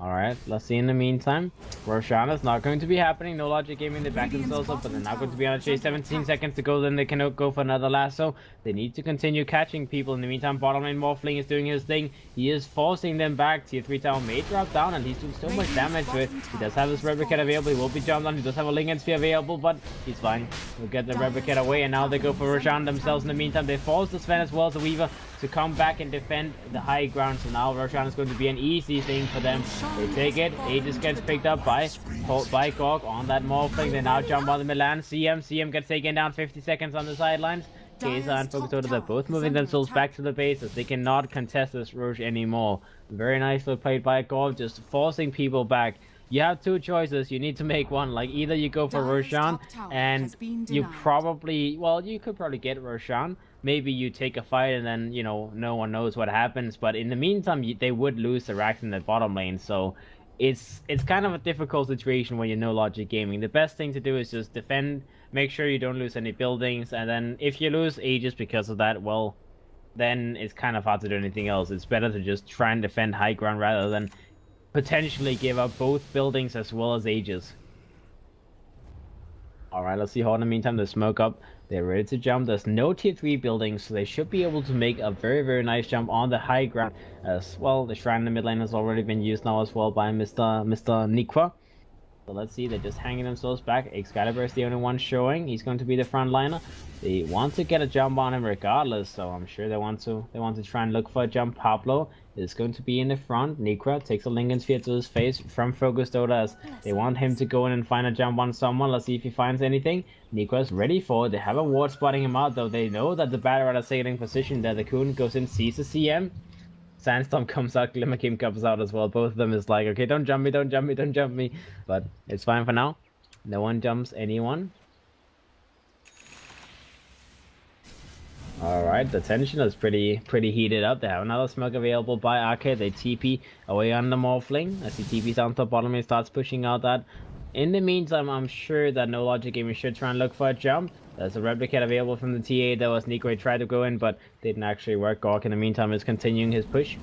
Alright, let's see in the meantime. Roshan is not going to be happening. No Logic Gaming, they back themselves up, but they're not going to be on a chase. 17 seconds to go, then they can go for another lasso. They need to continue catching people. In the meantime, bottom lane Morphling is doing his thing. He is forcing them back. Tier 3 tower may drop down, and he's doing so much damage to it. He does have his Replicator available. He will be jumped on. He does have a Lingard Sphere available, but he's fine. He'll get the Replicator away, and now they go for Roshan themselves. In the meantime, they force the Sven as well as the Weaver to come back and defend the high ground. So now Roshan is going to be an easy thing for them. They take it. Aegis gets picked up by Gog on that Morphling. They now jump on the Milan. CM gets taken down 50 seconds on the sidelines. Kai'Sa and Prodota, they're both moving themselves back to the base as they cannot contest this Roche anymore. Very nicely played by Gog, just forcing people back. You have two choices. You need to make one. Like, either you go for Roshan and you probably, well, you could probably get Roshan. Maybe you take a fight and then, you know, no one knows what happens. But in the meantime, they would lose the racks in the bottom lane. So it's kind of a difficult situation when you know Logic Gaming. The best thing to do is just defend, make sure you don't lose any buildings. And then if you lose Aegis because of that, well, then it's kind of hard to do anything else. It's better to just try and defend high ground rather than potentially give up both buildings as well as Aegis. Alright, let's see Horde in the meantime. They smoke up. They're ready to jump. There's no tier 3 buildings, so they should be able to make a very, very nice jump on the high ground as well. The shrine in the mid lane has already been used now as well by Mr. Nikwa. So let's see, they're just hanging themselves back. Excalibur is the only one showing. He's going to be the frontliner. They want to get a jump on him regardless, so I'm sure they want to try and look for a jump. Pablo is going to be in the front. Nikra takes a Lincoln Sphere to his face from Focus Dota as they want him to go in and find a jump on someone. Let's see if he finds anything. Nikra's ready for it. They have a ward spotting him out, though. They know that the battle rider sailing position there. The Coon goes in, sees the CM. Sandstorm comes out, Glimmerkim comes out as well. Both of them is like, okay, don't jump me, don't jump me, don't jump me. But it's fine for now. No one jumps anyone. Alright, the tension is pretty heated up. They have another smoke available by Arcade. They TP away on the Morphling. As he TPs down to the bottom, he starts pushing out that. In the meantime, I'm sure that No Logic Gaming should try and look for a jump. There's a replicate available from the TA. There was Nikoi tried to go in, but didn't actually work. Gork in the meantime is continuing his push.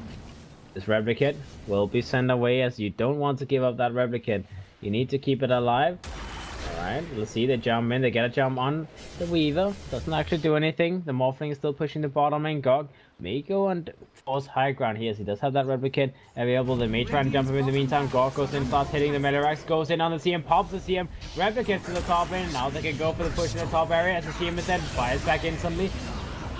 This replicate will be sent away as you don't want to give up that replicate. You need to keep it alive. Alright, let's see, they jump in, they get a jump on the Weaver. Doesn't actually do anything. The Morphling is still pushing the bottom lane. Gog may go and force high ground here. He does have that replicate available. They may try and jump him in the meantime. Gog goes in, starts hitting the Melirex, goes in on the CM, pops the CM, replicates to the top lane. Now they can go for the push in the top area as the CM is dead, fires back instantly.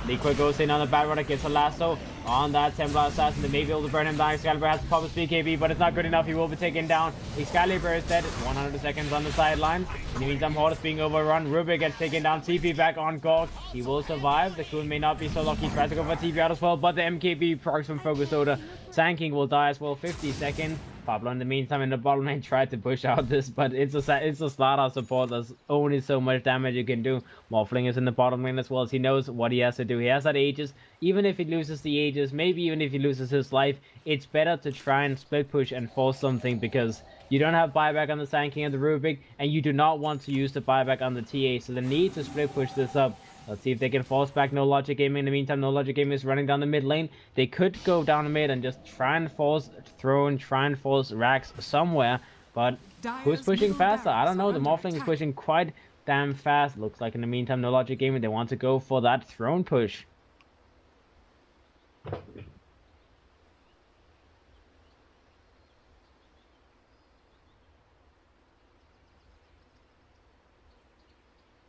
Liquid goes in on the bad runner, gets a lasso on that Templar Assassin. They may be able to burn him down. Excalibur has to pop his BKB, but it's not good enough. He will be taken down. Excalibur is dead. 100 seconds on the sidelines. In the meantime, Horde is being overrun. Rubik gets taken down. TP back on Gorg. He will survive. The Kun may not be so lucky. He tries to go for TP out as well, but the MKB procs from Prodota. Sanking will die as well. 50 seconds. Pablo in the meantime in the bottom lane tried to push out this, but it's a slaughter support. There's only so much damage you can do. Morphling is in the bottom lane as well as he knows what he has to do. He has that Aegis. Even if he loses the Aegis, maybe even if he loses his life, it's better to try and split push and force something because you don't have buyback on the Sanking and the Rubik, and you do not want to use the buyback on the TA, so they need to split push this up. Let's see if they can force back No Logic Gaming. In the meantime, No Logic Gaming is running down the mid lane. They could go down the mid and just try and force Throne, try and force Rax somewhere. But who's pushing faster? I don't know. The Morphling is pushing quite damn fast. Looks like in the meantime, No Logic Gaming, they want to go for that Throne push.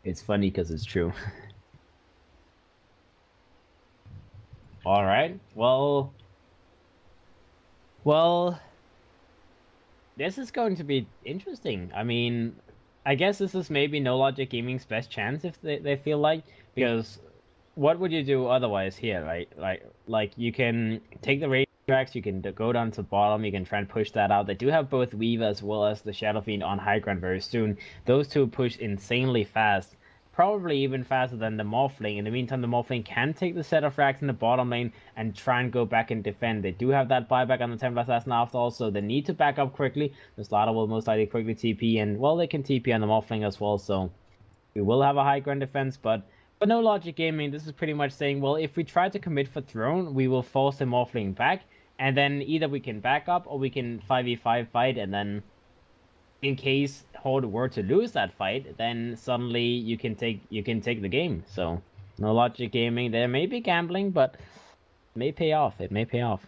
It's funny because it's true. Alright, well, this is going to be interesting. I mean, I guess this is maybe No Logic Gaming's best chance if they feel like, because what would you do otherwise here, right? Like you can take the raid tracks, you can go down to bottom, you can try and push that out. They do have both Weaver as well as the Shadow Fiend on high ground very soon. Those two push insanely fast. Probably even faster than the Morphling. In the meantime, the Morphling can take the set of racks in the bottom lane and try and go back and defend. They do have that buyback on the Templar Assassin after all, so they need to back up quickly. The Slaughter will most likely quickly TP, and, well, they can TP on the Morphling as well, so we will have a high ground defense, but for No Logic Gaming, this is pretty much saying, well, if we try to commit for Throne, we will force the Morphling back, and then either we can back up or we can 5v5 fight, and then in case Horde were to lose that fight, then suddenly you can take the game. So No Logic Gaming, there may be gambling, but it may pay off. It may pay off.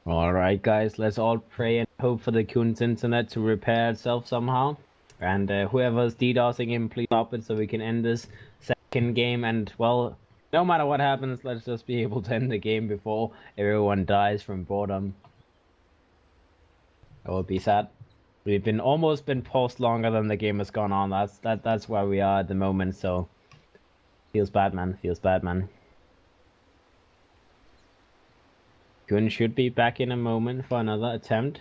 Alright guys, let's all pray and hope for the Kun's internet to repair itself somehow. And whoever's DDoSing him, please stop it so we can end this second game. And, well, no matter what happens, let's just be able to end the game before everyone dies from boredom. That would be sad. We've almost been paused longer than the game has gone on. That's where we are at the moment, so feels bad, man. Feels bad, man. Kun should be back in a moment for another attempt.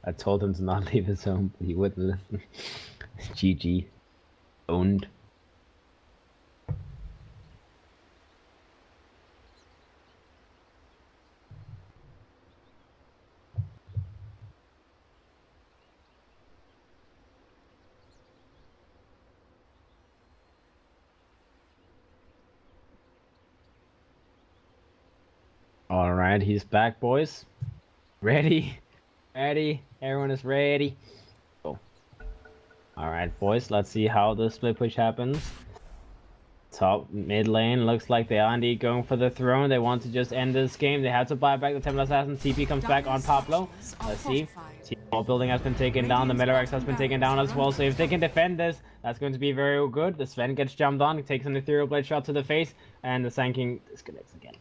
I told him to not leave his home, but he wouldn't listen. GG. Owned. Alright, he's back, boys. Ready? Ready? Everyone is ready. Go. Alright, boys, let's see how the split push happens. Top mid lane looks like they are indeed going for the throne. They want to just end this game. They have to buy back the Templar Assassin. TP comes back on Pablo. Let's see. Wall building has been taken down. The Metarex has been taken down as well. So if they can defend this, that's going to be very good. The Sven gets jumped on. He takes an Ethereal Blade shot to the face. And the Sand King disconnects again.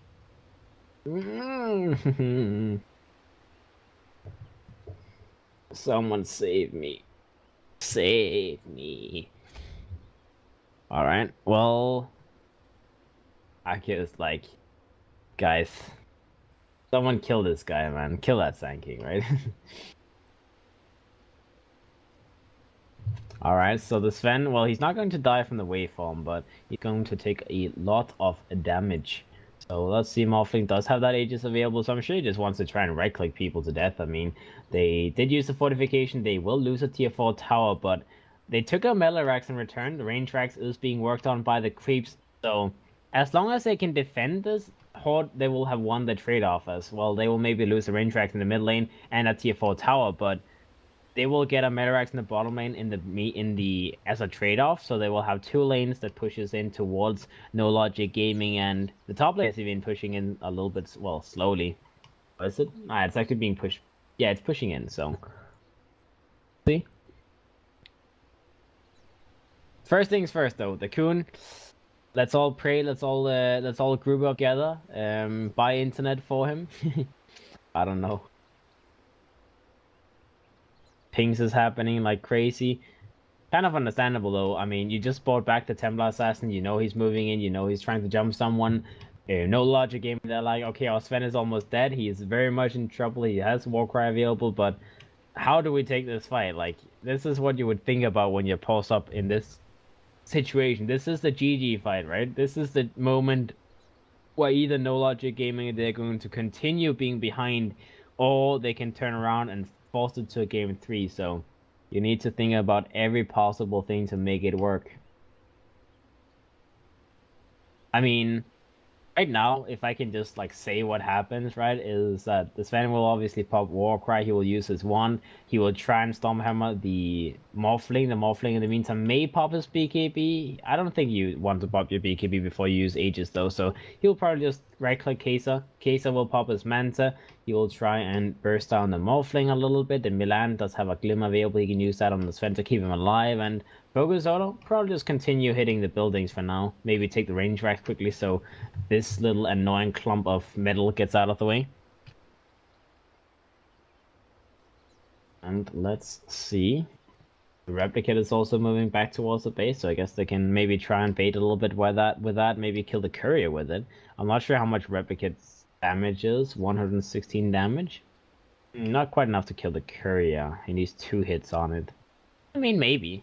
Someone save me. Save me. Alright, well, I guess, like, guys, someone kill this guy, man. Kill that Sand King, right? Alright, so the Sven, well, he's not going to die from the waveform, but he's going to take a lot of damage. So let's see, Morphling does have that Aegis available, so I'm sure he just wants to try and right-click people to death. I mean, they did use the fortification, they will lose a tier 4 tower, but they took a Melarax in return. The range racks is being worked on by the creeps, so as long as they can defend this Horde, they will have won the trade-off as well. They will maybe lose the range racks in the mid lane and a tier 4 tower, but they will get a Metarax in the bottom lane in the as a trade-off, so they will have two lanes that pushes in towards No Logic Gaming, and the top lane has been pushing in a little bit, well, slowly. Is it? Ah, it's actually being pushed. Yeah, it's pushing in, so. See? First things first, though. The Coon. Let's all pray. Let's all group up together. Buy internet for him. I don't know. Pings is happening like crazy. Kind of understandable though. I mean, you just bought back the Templar Assassin. You know he's moving in. You know he's trying to jump someone. No Logic Game. They're like, okay, our Sven is almost dead. He is very much in trouble. He has Warcry available, but how do we take this fight? Like, this is what you would think about when you post up in this situation. This is the GG fight, right? This is the moment where either No Logic Gaming, they're going to continue being behind, or they can turn around and force it to a game 3. So you need to think about every possible thing to make it work. I mean, right now, if I can just like say what happens, right, is that the Sven will obviously pop Warcry. He will use his wand. He will try and Stormhammer the Morphling. The Morphling in the meantime may pop his BKB. I don't think you want to pop your BKB before you use Aegis though, so he'll probably just right-click Kai'Sa. Kai'Sa will pop his Manta. He will try and burst down the Morphling a little bit. And Milan does have a Glimmer available. He can use that on the Sven to keep him alive. And Focus Auto, probably just continue hitting the buildings for now. Maybe take the range racks quickly so this little annoying clump of metal gets out of the way. And let's see. The Replicate is also moving back towards the base, so I guess they can maybe try and bait a little bit with that, maybe kill the Courier with it. I'm not sure how much Replicate's damage is, 116 damage. Not quite enough to kill the Courier. He needs 2 hits on it. I mean, maybe.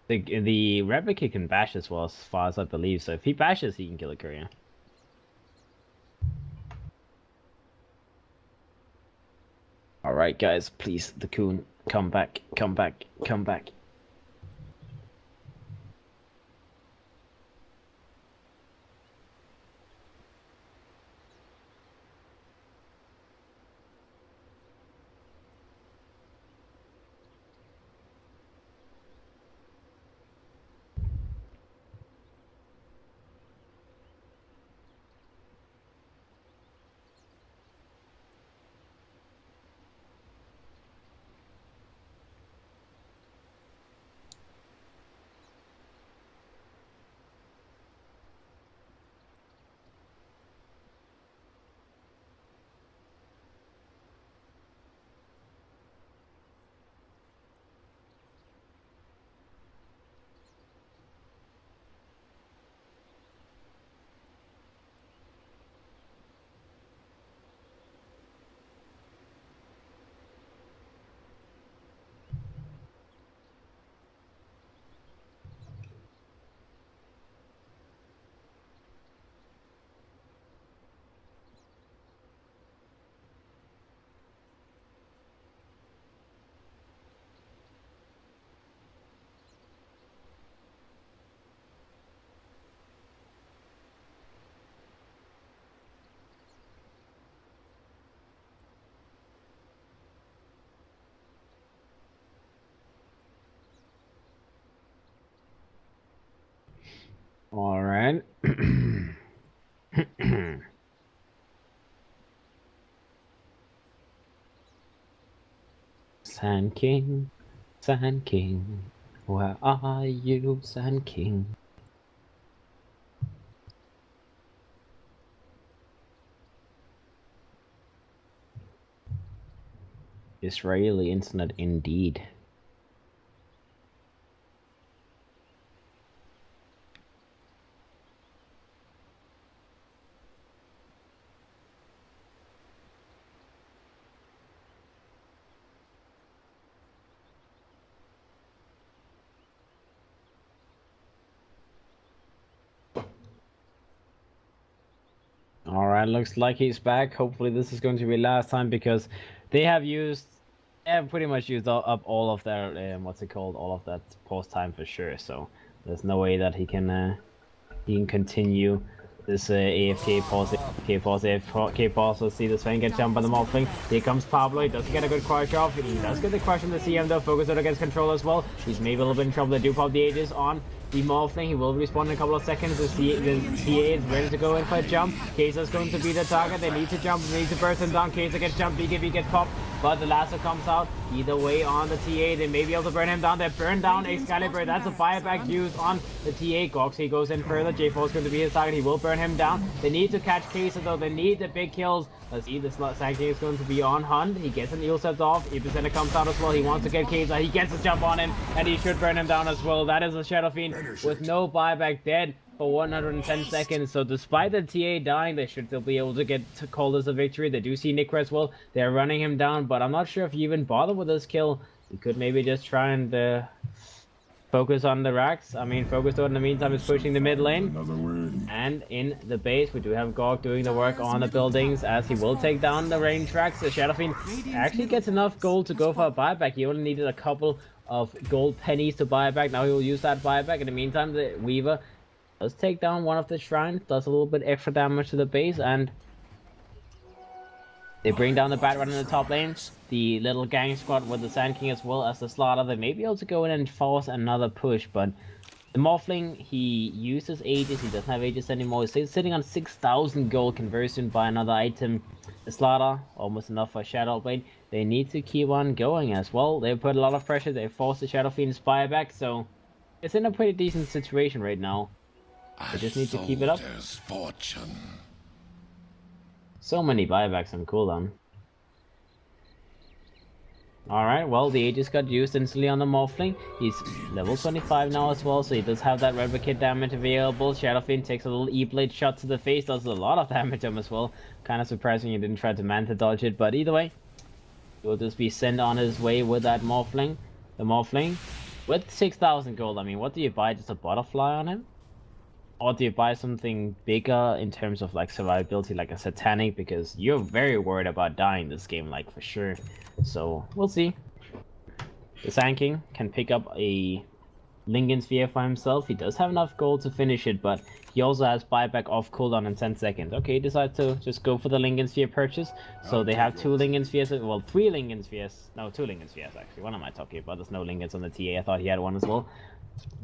The Replicate can bash as well, as far as I believe, so if he bashes, he can kill a Courier. Alright guys, please, the Coon, come back. Alright. Sand King, where are you, Sand King? Israeli internet indeed. Alright, looks like he's back. Hopefully this is going to be last time because they have pretty much used up all of their, what's it called, all of that pause time for sure. So there's no way that he can continue this AFK pause, AFK pause. Let's see this thing get jump on the Morphling. Here comes Pablo. He doesn't get a good crush off. He does get the crush on the CM though. Focus out against control as well. He's maybe a little bit in trouble. They do pop the Aegis on the Morphling. He will respawn in a couple of seconds. The TA is ready to go in for a jump. Kaiser's going to be the target. They need to jump. They need to burst him down. Kaiser gets jumped. BKB gets popped. But the lasso comes out. Either way on the TA. They may be able to burn him down. They burn down Excalibur. That's a buyback used on the TA. Gox, he goes in further. J4 is going to be his target. He will burn him down. They need to catch Kaiser though. They need the big kills. Let's see. This Sand King is going to be on Hunt. He gets an eel set off. Epicenter comes out as well. He wants to get Kaiser. He gets a jump on him. And he should burn him down as well. That is a Shadow Fiend with no buyback, dead for 110 seconds. So despite the TA dying, they should still be able to get to call this a victory. They do see Nick as well. They're running him down, but I'm not sure if you even bother with this kill. You could maybe just try and focus on the racks. I mean, Focus though in the meantime is pushing the mid lane. And in the base, we do have Gog doing the work on the buildings as he will take down the range racks. The Shadow Fiend actually gets enough gold to go for a buyback. He only needed a couple of gold pennies to buy back. Now he will use that buyback. In the meantime, the Weaver does take down one of the shrines, does a little bit extra damage to the base, and they bring down the Batrun in the top lane. The little gang squad with the Sand King as well as the Slaughter. They may be able to go in and force another push, but the Morphling, he uses Aegis. He doesn't have Aegis anymore. He's sitting on 6,000 gold conversion by another item. The Slaughter, almost enough for Shadow Blade. They need to keep on going as well. They put a lot of pressure. They force the Shadow Fiend's buyback, so it's in a pretty decent situation right now. They just need to keep it up. Fortune. So many buybacks on cooldown. Alright, well, the Aegis got used instantly on the Morphling. He's level 25 now as well, so he does have that replicate damage available. Shadow Fiend takes a little E-Blade shot to the face, does a lot of damage to him as well. Kind of surprising he didn't try to Manta dodge it, but either way, he will just be sent on his way with that Morphling. The Morphling, with 6,000 gold, I mean, what do you buy? Just a butterfly on him? Or do you buy something bigger in terms of like survivability, like a Satanic? Because you're very worried about dying this game, like for sure. So we'll see. The Sand King can pick up a Lincoln Sphere for himself. He does have enough gold to finish it, but he also has buyback off cooldown in 10 seconds. Okay, decide to just go for the Lincoln Sphere purchase. So they have 2 Lincoln Spheres, well, 3 Lincoln Spheres. No, 2 Lincoln Spheres actually. What am I talking about? There's no Lincolns on the TA. I thought he had one as well.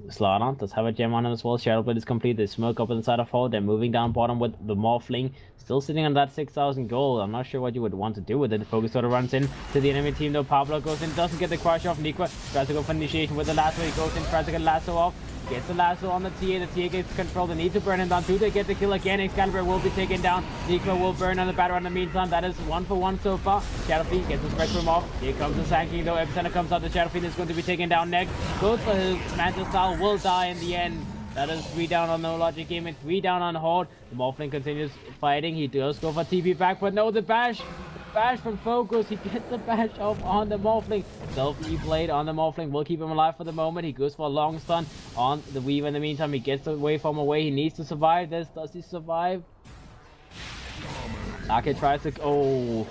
Slaughter does have a gem on him as well. Shadowblade is complete. They smoke up inside of Horde. They're moving down bottom with the Morphling. Still sitting on that 6,000 gold. I'm not sure what you would want to do with it. Focus sort of runs in to the enemy team though. Pablo goes in, doesn't get the crush off. Nikwa tries to go for initiation with the lasso. He goes in, tries to get lasso off. Gets the lasso on the TA. The TA gets control. They need to burn him down. Do they get the kill again? Excalibur will be taken down. Nikwa will burn on the battle in the meantime. That is 1 for 1 so far. Shadow Fiend gets the spread room off. Here comes the Sand King though. Epicenter comes out. The Shadow Fiend is going to be taken down next. Goes for his Manta style. Will die in the end. That is 3 down on No Logic Gaming, 3 down on Horde. The Morphling continues fighting. He does go for TP back, but no, the bash. Bash from Focus. He gets the bash off on the Morphling. Self-E-Blade on the Morphling will keep him alive for the moment. He goes for a long stun on the Weaver in the meantime. He gets the waveform away. He needs to survive this. Does he survive? Ake tries to... Oh,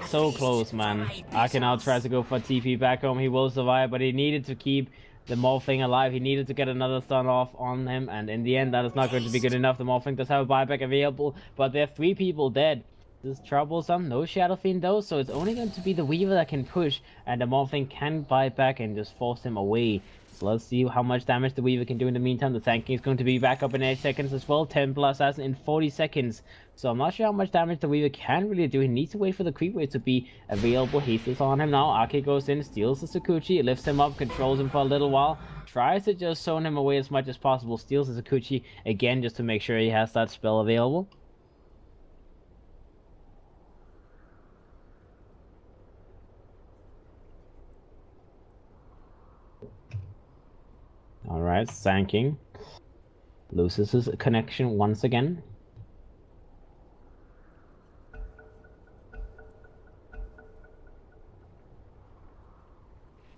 so close, man. Ake now tries to go for TP back home. He will survive, but he needed to keep the Morphling alive. He needed to get another stun off on him, and in the end, that is not going to be good enough. The Morphling does have a buyback available, but there are 3 people dead. This is troublesome. No Shadow Fiend though, so it's only going to be the Weaver that can push, and the Morphling can buy back and just force him away. So let's see how much damage the Weaver can do in the meantime. The tanking is going to be back up in 8 seconds as well. Templar Assassin in 40 seconds. So I'm not sure how much damage the Weaver can really do. He needs to wait for the creep wave to be available. He's on him now. Ake goes in, steals the Sakuchi, lifts him up, controls him for a little while. Tries to just zone him away as much as possible. Steals the Sakuchi again just to make sure he has that spell available. Alright, Sanking loses his connection once again.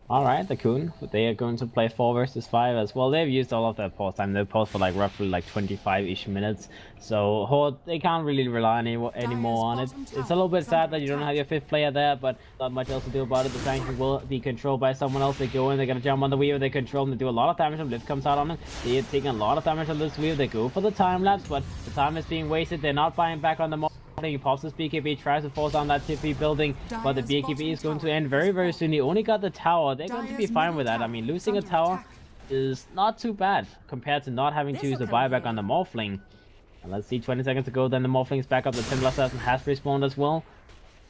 Alright, the Coon, they are going to play 4 versus 5 as well. They've used all of their pause time. They paused for like roughly like 25-ish minutes. So Horde, they can't really rely anymore on it. It's a little bit sad that you don't have your 5th player there, but not much else to do about it. The tank will be controlled by someone else. They go in, they're gonna jump on the Weaver, they control him, they do a lot of damage. Lift comes out on him. They're taking a lot of damage on this Weaver. They go for the time lapse, but the time is being wasted. They're not buying back on the he pops his BKB, tries to force down that TP building, but the BKB is going to end very, very soon. He only got the tower. They're going to be fine with that. I mean, losing a tower is not too bad compared to not having to use the buyback on the Morphling. And let's see, 20 seconds to go, then the Morphling is back up. The Templar Assassin has respawned as well.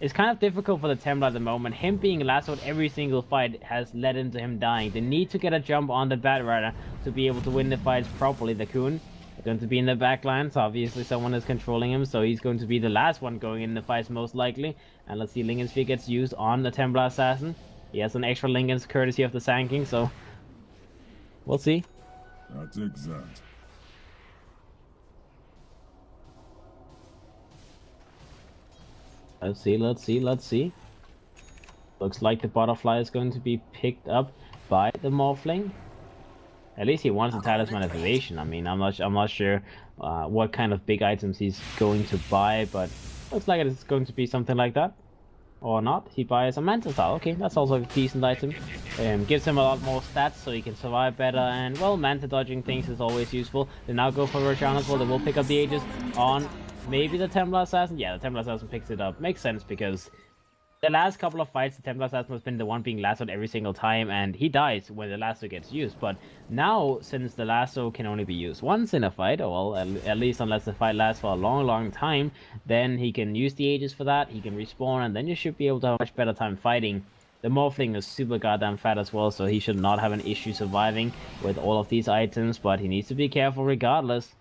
It's kind of difficult for the Templar at the moment. Him being lassoed every single fight has led into him dying. They need to get a jump on the Bat Rider to be able to win the fights properly. The Coon going to be in the back line, so obviously someone is controlling him, so he's going to be the last one going in the fights most likely. And let's see, Lincoln Sphere gets used on the Templar Assassin. He has an extra Lincoln's courtesy of the Sanking, so we'll see. That's exact. Let's see. Looks like the Butterfly is going to be picked up by the Morphling. At least he wants a Talisman Activation. I mean, I'm not sure what kind of big items he's going to buy, but looks like it's going to be something like that. Or not. He buys a Manta Style. Okay, that's also a decent item. Gives him a lot more stats so he can survive better, and well, Manta dodging things is always useful. They now go for Roshan as well. They will pick up the Aegis on maybe the Templar Assassin. Yeah, the Templar Assassin picks it up. Makes sense because the last couple of fights, the Templar Assassin has been the one being lassoed every single time, and he dies when the lasso gets used. But now, since the lasso can only be used once in a fight, or well, at least unless the fight lasts for a long time, then he can use the Aegis for that, he can respawn, and then you should be able to have a much better time fighting. The Morphling is super goddamn fat as well, so he should not have an issue surviving with all of these items, but he needs to be careful regardless.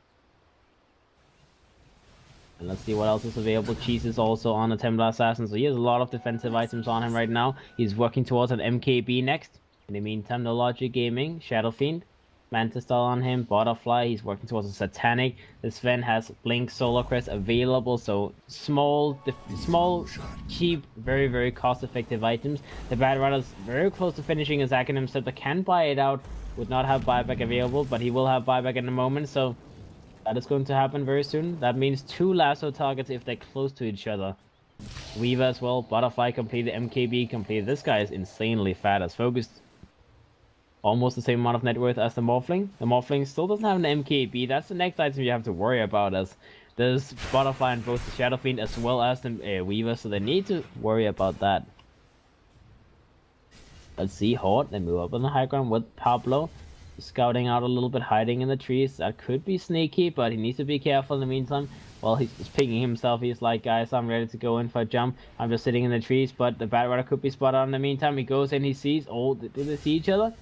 And let's see what else is available. Cheese is also on the Templar Assassin, so he has a lot of defensive items on him right now. He's working towards an MKB next. In the meantime, no Logic Gaming, Shadow Fiend, Manta Style on him, Butterfly, he's working towards a Satanic. The Sven has Blink, Solar Crest available, so small, cheap, very cost-effective items. The Bat Rider's very close to finishing his Acronym set, but can buy it out, would not have buyback available, but he will have buyback in a moment, so that is going to happen very soon. That means 2 lasso targets if they're close to each other. Weaver as well. Butterfly completed. MKB completed. This guy is insanely fat as focused. Almost the same amount of net worth as the Morphling. The Morphling still doesn't have an MKB. That's the next item you have to worry about, as there's Butterfly in both the Shadow Fiend as well as the Weaver, so they need to worry about that. Let's see, Horde. They move up on the high ground with Pablo. Scouting out a little bit, hiding in the trees. That could be sneaky, but he needs to be careful in the meantime. Well, he's just picking himself. He's like, guys, I'm ready to go in for a jump. I'm just sitting in the trees, but the Bat Rider could be spotted in the meantime. He goes in, he sees. Oh, do they see each other?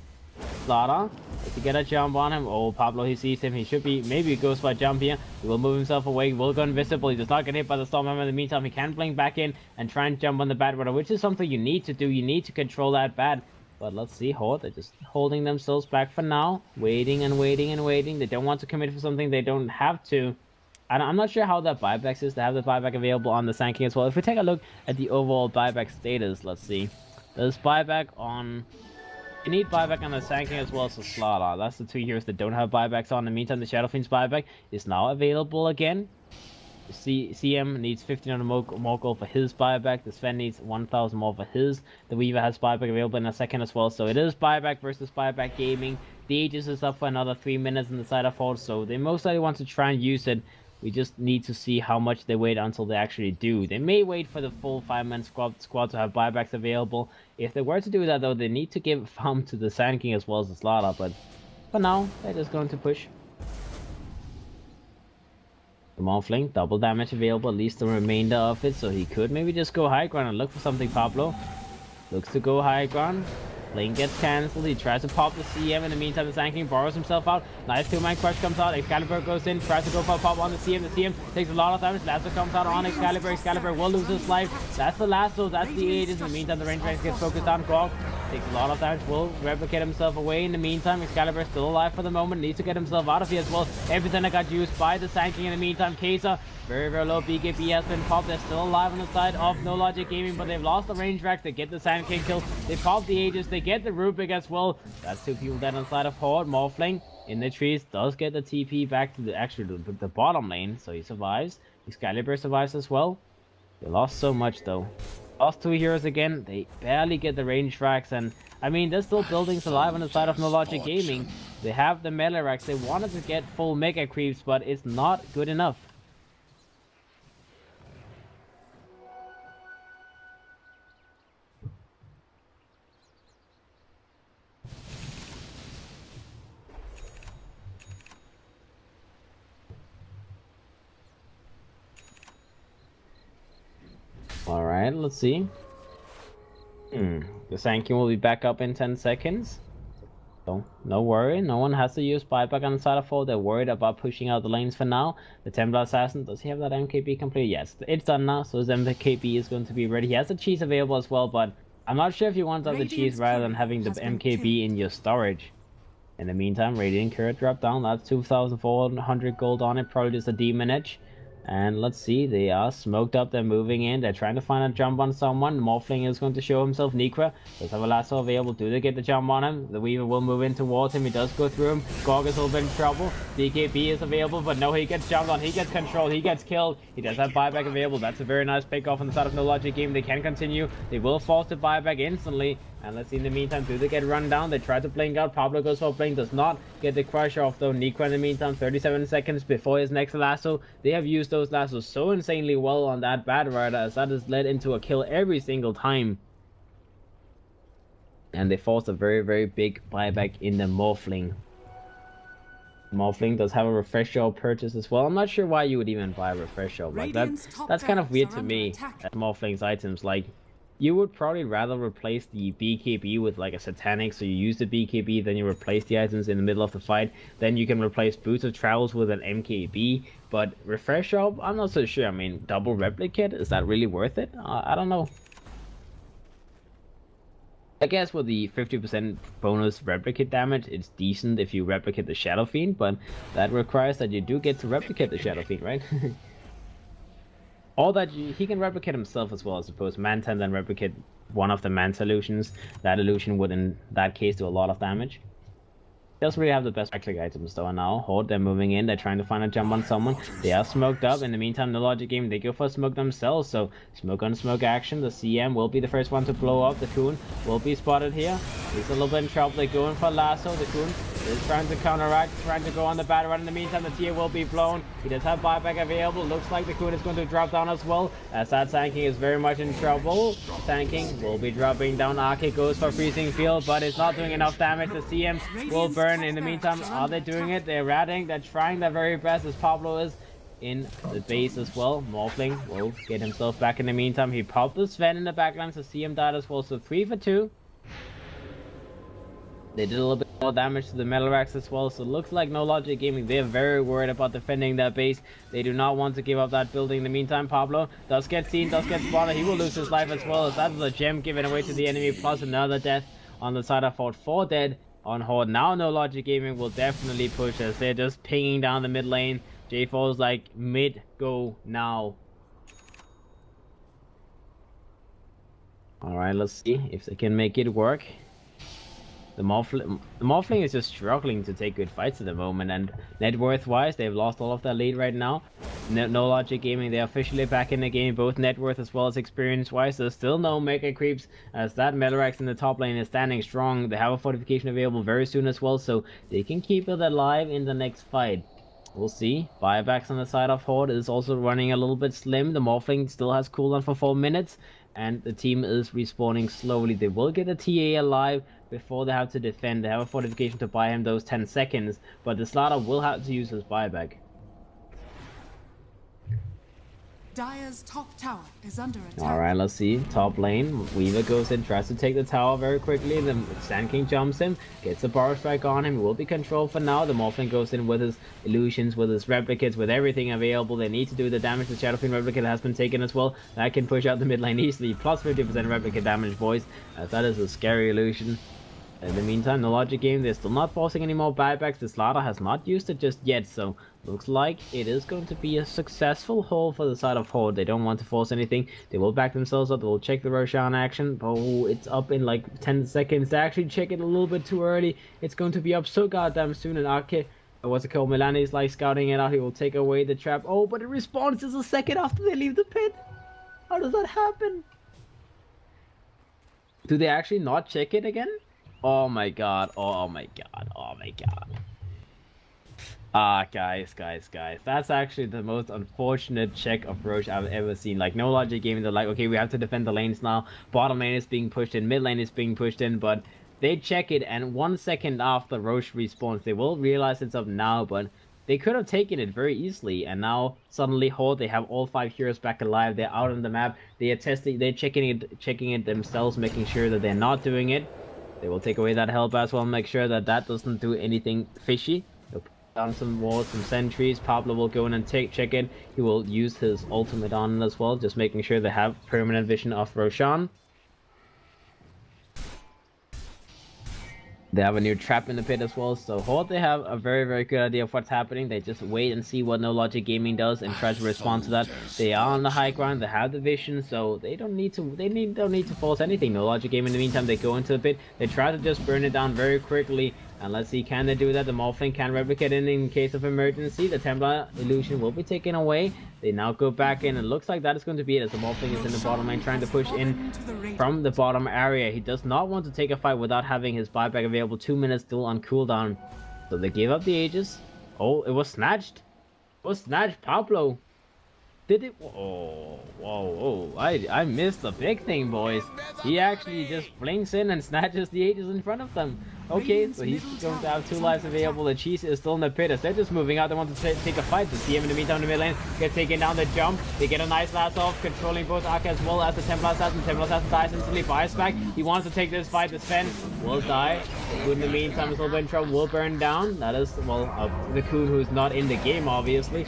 Slaughter. To get a jump on him. Oh, Pablo, he sees him. He should be, maybe he goes for a jump here. He will move himself away. He will go invisible. He does not get hit by the Storm Hammer in the meantime. He can blink back in and try and jump on the Bat Rider, which is something you need to do. You need to control that bat. But let's see, Horde, they're just holding themselves back for now. Waiting and waiting and waiting. They don't want to commit for something they don't have to. I'm not sure how that buyback is. They have the buyback available on the Sanking as well. If we take a look at the overall buyback status, let's see. There's buyback on... You need buyback on the Sanking as well as the Slaughter. That's the 2 heroes that don't have buybacks on. In the meantime, the Shadow Fiend's buyback is now available again. CM needs 1500 more gold for his buyback. The Sven needs 1000 more for his. The Weaver has buyback available in a second as well. So it is buyback versus buyback gaming. The Aegis is up for another 3 minutes in the side of Horde, so they most likely want to try and use it We just need to see how much they wait until they actually do. They may wait for the full 5-man squad to have buybacks available. If they were to do that, though, they need to give farm to the Sand King as well as the Slaughter. But for now, they're just going to push. The Morphling, double damage available, at least the remainder of it. So he could maybe just go high ground and look for something, Pablo. Looks to go high ground. Lane gets cancelled. He tries to pop the CM. In the meantime, the Sand King borrows himself out. Nice 2-man crush comes out. Excalibur goes in. Tries to go for a pop on the CM. The CM takes a lot of damage. Lasso comes out on Excalibur. Excalibur will lose his life. That's the Lasso. That's the Aegis. In the meantime, the range rank gets focused on Grog. Takes a lot of damage. Will replicate himself away. In the meantime, Excalibur is still alive for the moment. Needs to get himself out of here as well. Everything that got used by the Sand King. In the meantime, Kai'Sa, very, very low. BKB has been popped. They're still alive on the side of No Logic Gaming, but they've lost the range racks. They get the Sand King kills. They pop the Aegis. They get the Rubik as well. That's 2 people dead on the side of Horde. Morphling in the trees does get the TP back to the bottom lane, so he survives. Excalibur survives as well. They lost so much though. Lost 2 heroes again. They barely get the range racks, and I mean, there's still buildings alive on the side of No Logic Gaming. They have the melee racks. They wanted to get full mega creeps, but it's not good enough. Alright, let's see. The Sand King will be back up in 10 seconds. So, no worry. No one has to use buyback on the side of 4. They're worried about pushing out the lanes for now. The Templar Assassin, does he have that MKB complete? Yes, it's done now. So his MKB is going to be ready. He has the cheese available as well, but I'm not sure if you want the cheese rather than having the MKB in your storage. In the meantime, Radiant Courier dropped down. That's 2,400 gold on it. Probably just a Demon Edge. And let's see, they are smoked up, they're moving in, they're trying to find a jump on someone. Morphling is going to show himself. Nikra does have a lasso available. Do they get the jump on him? The Weaver will move in towards him. He does go through him. Gorg is a little bit in trouble. DKB is available, but no, he gets jumped on. He gets controlled. He gets killed. He does have buyback available. That's a very nice pick off on the side of No Logic Game. They can continue. They will force the buyback instantly. And let's see, in the meantime, do they get run down? They try to blink out. Pablo goes for a blink, does not get the crush off though. Nikra in the meantime, 37 seconds before his next lasso. They have used those lassos so insanely well on that Bad Rider, as that has led into a kill every single time. And they forced a very, very big buyback in the Morphling. Morphling does have a refresh shop purchase as well. I'm not sure why you would even buy a refresh shop like that. That's kind of weird to me, that Morphling's items, like, you would probably rather replace the BKB with like a Satanic, so you use the BKB, then you replace the items in the middle of the fight, then you can replace Boots of Travels with an MKB, but Refresh Shop, I'm not so sure. I mean, double Replicate, is that really worth it? I don't know. I guess with the 50% bonus replicate damage, it's decent if you replicate the Shadow Fiend, but that requires that you do get to replicate the Shadow Fiend, right? Or that he can replicate himself as well, I suppose. Manta then replicate one of the Manta illusions. That illusion would in that case do a lot of damage. Doesn't really have the best click items though. And now Horde, they're moving in, they're trying to find a jump on someone. They are smoked up. In the meantime, No Logic Game, they go for smoke themselves, so smoke on smoke action. The CM will be the first one to blow up. The Coon will be spotted here. He's a little bit in trouble. They're going for lasso. The Coon is trying to counteract, trying to go on the bad run. In the meantime, the tier will be blown. He does have buyback available. Looks like the Coon is going to drop down as well, as that Sand King is very much in trouble. Sand King will be dropping down. Arcade goes for freezing field, but it's not doing enough damage. The CM will burn. In the meantime, are they doing it? They're ratting. They're trying their very best, as Pablo is in the base as well. Morphling will get himself back in the meantime. He popped the Sven in the backline, so CM died as well. So 3 for 2. They did a little bit more damage to the metal racks as well, so it looks like No Logic Gaming, they're very worried about defending their base. They do not want to give up that building. In the meantime, Pablo does get seen, does get spotted. He will lose his life as well, as that is a gem given away to the enemy, plus another death on the side of Horde. 4 dead on Horde. Now No Logic Gaming will definitely push, as they're just pinging down the mid lane. J4's like, mid, go now. Alright, let's see if they can make it work. The Morphling is just struggling to take good fights at the moment, and net worth wise, they've lost all of their lead right now. No Logic Gaming, they're officially back in the game, both net worth as well as experience wise. There's still no mega creeps, as that Melrax in the top lane is standing strong. They have a fortification available very soon as well, so they can keep it alive in the next fight. We'll see. Buybacks on the side of Horde is also running a little bit slim. The Morphling still has cooldown for 4 minutes, and the team is respawning slowly. They will get a TA alive before they have to defend. They have a fortification to buy him those 10 seconds, but the Slaughter will have to use his buyback. Dire's top tower is under attack. Alright, let's see. Top lane. Weaver goes in, tries to take the tower very quickly. The Sand King jumps him, gets a bar strike on him. He will be controlled for now. The Morphling goes in with his illusions, with his replicates, with everything available. They need to do the damage. The Shadow Fiend replicate has been taken as well. That can push out the mid lane easily. Plus 50% replicate damage, boys. That is a scary illusion. In the meantime, the logic game, they're still not forcing any more buybacks. The Slaughter has not used it just yet, so looks like it is going to be a successful haul for the side of Horde. They don't want to force anything. They will back themselves up. They will check the Roshan action. Oh, it's up in like 10 seconds. They actually check it a little bit too early. It's going to be up so goddamn soon. And Arke, what's it called? Milani is like scouting it out. He will take away the trap. Oh, but it respawns just a second after they leave the pit. How does that happen? Do they actually not check it again? Oh my god, oh my god, oh my god. Guys. That's actually the most unfortunate check of Roche I've ever seen. Like, no logic game, they're like, okay, we have to defend the lanes now. Bottom lane is being pushed in, mid lane is being pushed in, but they check it, and 1 second after Roche respawns, they will realize it's up now, but they could have taken it very easily, and now suddenly Horde, they have all 5 heroes back alive. They're out on the map. They are testing, they're checking it themselves, making sure that they're not doing it. They will take away that help as well, make sure that that doesn't do anything fishy. They'll put down some walls, some sentries. Pablo will go in and check it. He will use his ultimate on it as well, just making sure they have permanent vision of Roshan. They have a new trap in the pit as well, so Horde, they have a very, very good idea of what's happening. They just wait and see what No Logic Gaming does and try to respond to that. They are on the high ground, they have the vision, so they don't need to force anything. No Logic Gaming, in the meantime, they go into the pit, they try to just burn it down very quickly, and let's see, can they do that? The Morphling can replicate it in case of emergency. The Templar illusion will be taken away. They now go back in, and looks like that is going to be it, as the Morphling is in the bottom lane trying to push in from the bottom area. He does not want to take a fight without having his buyback available. 2 minutes still on cooldown, so they gave up the Aegis. Oh, it was snatched. It was snatched. Pablo, did it? Oh, whoa, I missed the big thing, boys. He actually just blinks in and snatches the Aegis in front of them. Okay, so he's going to have 2 lives available. The Cheese is still in the pit as they're just moving out. They want to take a fight. The CM in the meantime in the mid lane gets taken down the jump. They get a nice last off, controlling both Arca as well as the Templar Assassin. Templar Assassin dies instantly, buys back. He wants to take this fight. The Sven will die. The Coon in the meantime is a little bit in trouble, will burn down. That is, well, the Coon who's not in the game, obviously.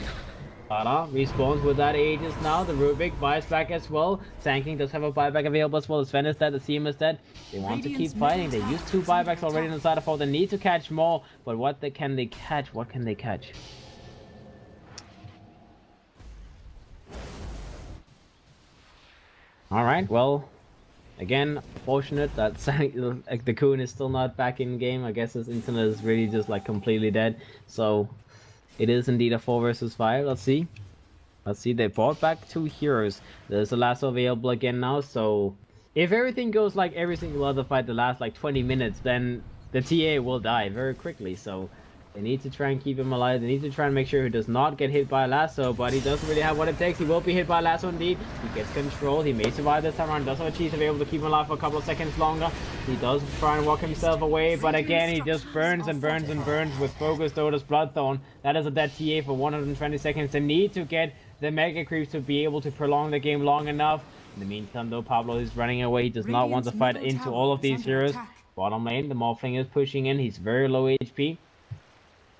Tara respawns with that Aegis now. The Rubik buys back as well. Sand King does have a buyback available as well. The Sven is dead. The CM is dead. They want to keep fighting. They used 2 buybacks already on the side of Horde. They need to catch more. But what can they catch? What can they catch? Alright, well, again, fortunate that the Coon is still not back in game. I guess his internet is really just like completely dead. So it is indeed a 4 versus 5. Let's see. They brought back 2 heroes. There's a lasso available again now. So if everything goes like every single other fight the last like 20 minutes, then the TA will die very quickly. So they need to try and keep him alive. They need to try and make sure he does not get hit by a lasso, but he doesn't really have what it takes. He will be hit by a lasso indeed. He gets control. He may survive this time around. Does have a cheese to be able to keep him alive for a couple of seconds longer. He does try and walk himself away, but again, he just burns and burns and burns with Focus Dota's Bloodthorn. That is a dead TA for 120 seconds. They need to get the Mega Creeps to be able to prolong the game long enough. In the meantime, though, Pablo is running away. He does not want to fight into all of these heroes. Bottom lane, the Morphling is pushing in. He's very low HP.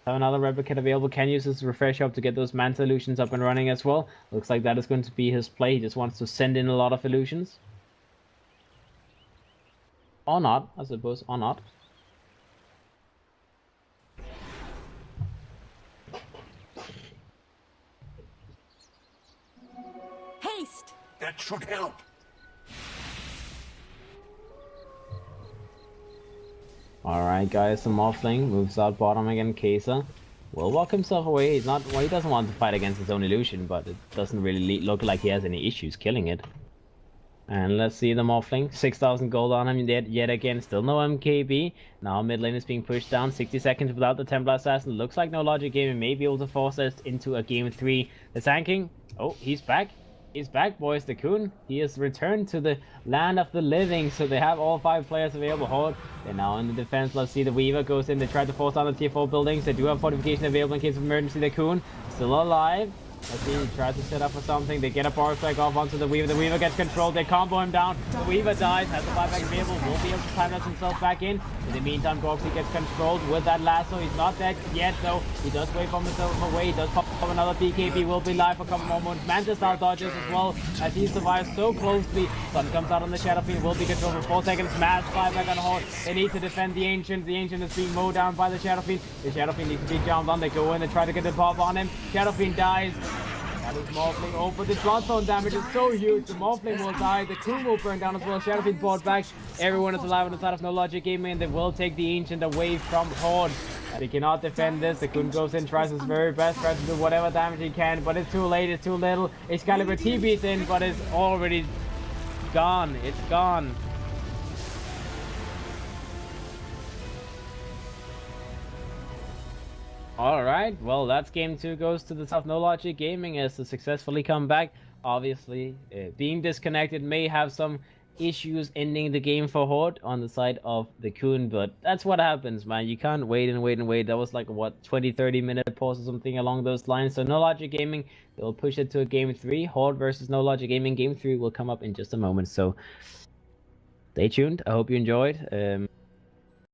Have another replicate available. Can use his refresh up to get those Manta illusions up and running as well. Looks like that is going to be his play. He just wants to send in a lot of illusions. Or not, I suppose, or not. Haste! That should help. Alright guys, the Morphling moves out bottom again. Kesa will walk himself away. He's not, well, he doesn't want to fight against his own illusion, but it doesn't really look like he has any issues killing it. And let's see the Morphling. 6,000 gold on him yet again. Still no MKB. Now mid lane is being pushed down. 60 seconds without the Templar Assassin. Looks like No Logic Gaming may be able to force us into a game 3. The tanking. Oh, he's back. He's back, boys. The Coon. He has returned to the land of the living. So they have all 5 players available. Horde. They're now in the defense. Let's see. The Weaver goes in. They try to force down the tier 4 buildings. They do have fortification available in case of emergency. The Coon still alive. Let's see, he tries to set up for something. They get a bar strike off onto the Weaver. The Weaver gets controlled. They combo him down. The Weaver dies, has the buyback available, will be able to time that himself back in. In the meantime, Gorksy gets controlled with that lasso. He's not dead yet, though. He does wave from himself away. He does pop up another BKB. Will be live for a couple more moments. Mantis now dodges as well as he survives so closely. Sun comes out on the Shadow Fiend. Will be controlled for 4 seconds. Mass buyback on Horde. They need to defend the Ancient. The Ancient is being mowed down by the Shadow Fiend. The Shadow Fiend needs to be jumped on. They go in and try to get the pop on him. Shadow Fiend dies. That is Morphling. Oh, but the Bloodstone damage is so huge. The Morphling will die. The Coon will burn down as well. Shadow Fiend brought back. Everyone is alive on the side of No Logic Gaming, and they will take the Ancient away from Horde. And he cannot defend this. The Coon goes in, tries his very best, tries to do whatever damage he can, but it's too late. It's too little. Excalibur TB's in, but it's already gone. It's gone. Alright, well, that's game 2 goes to the top. No Logic Gaming as to successfully come back. Obviously, being disconnected may have some issues ending the game for Horde on the side of the Coon, but that's what happens, man. You can't wait and wait and wait. That was like, what, 20-30 minute pause or something along those lines. So No Logic Gaming, they'll push it to a game 3. Horde versus No Logic Gaming. Game 3 will come up in just a moment, so stay tuned. I hope you enjoyed.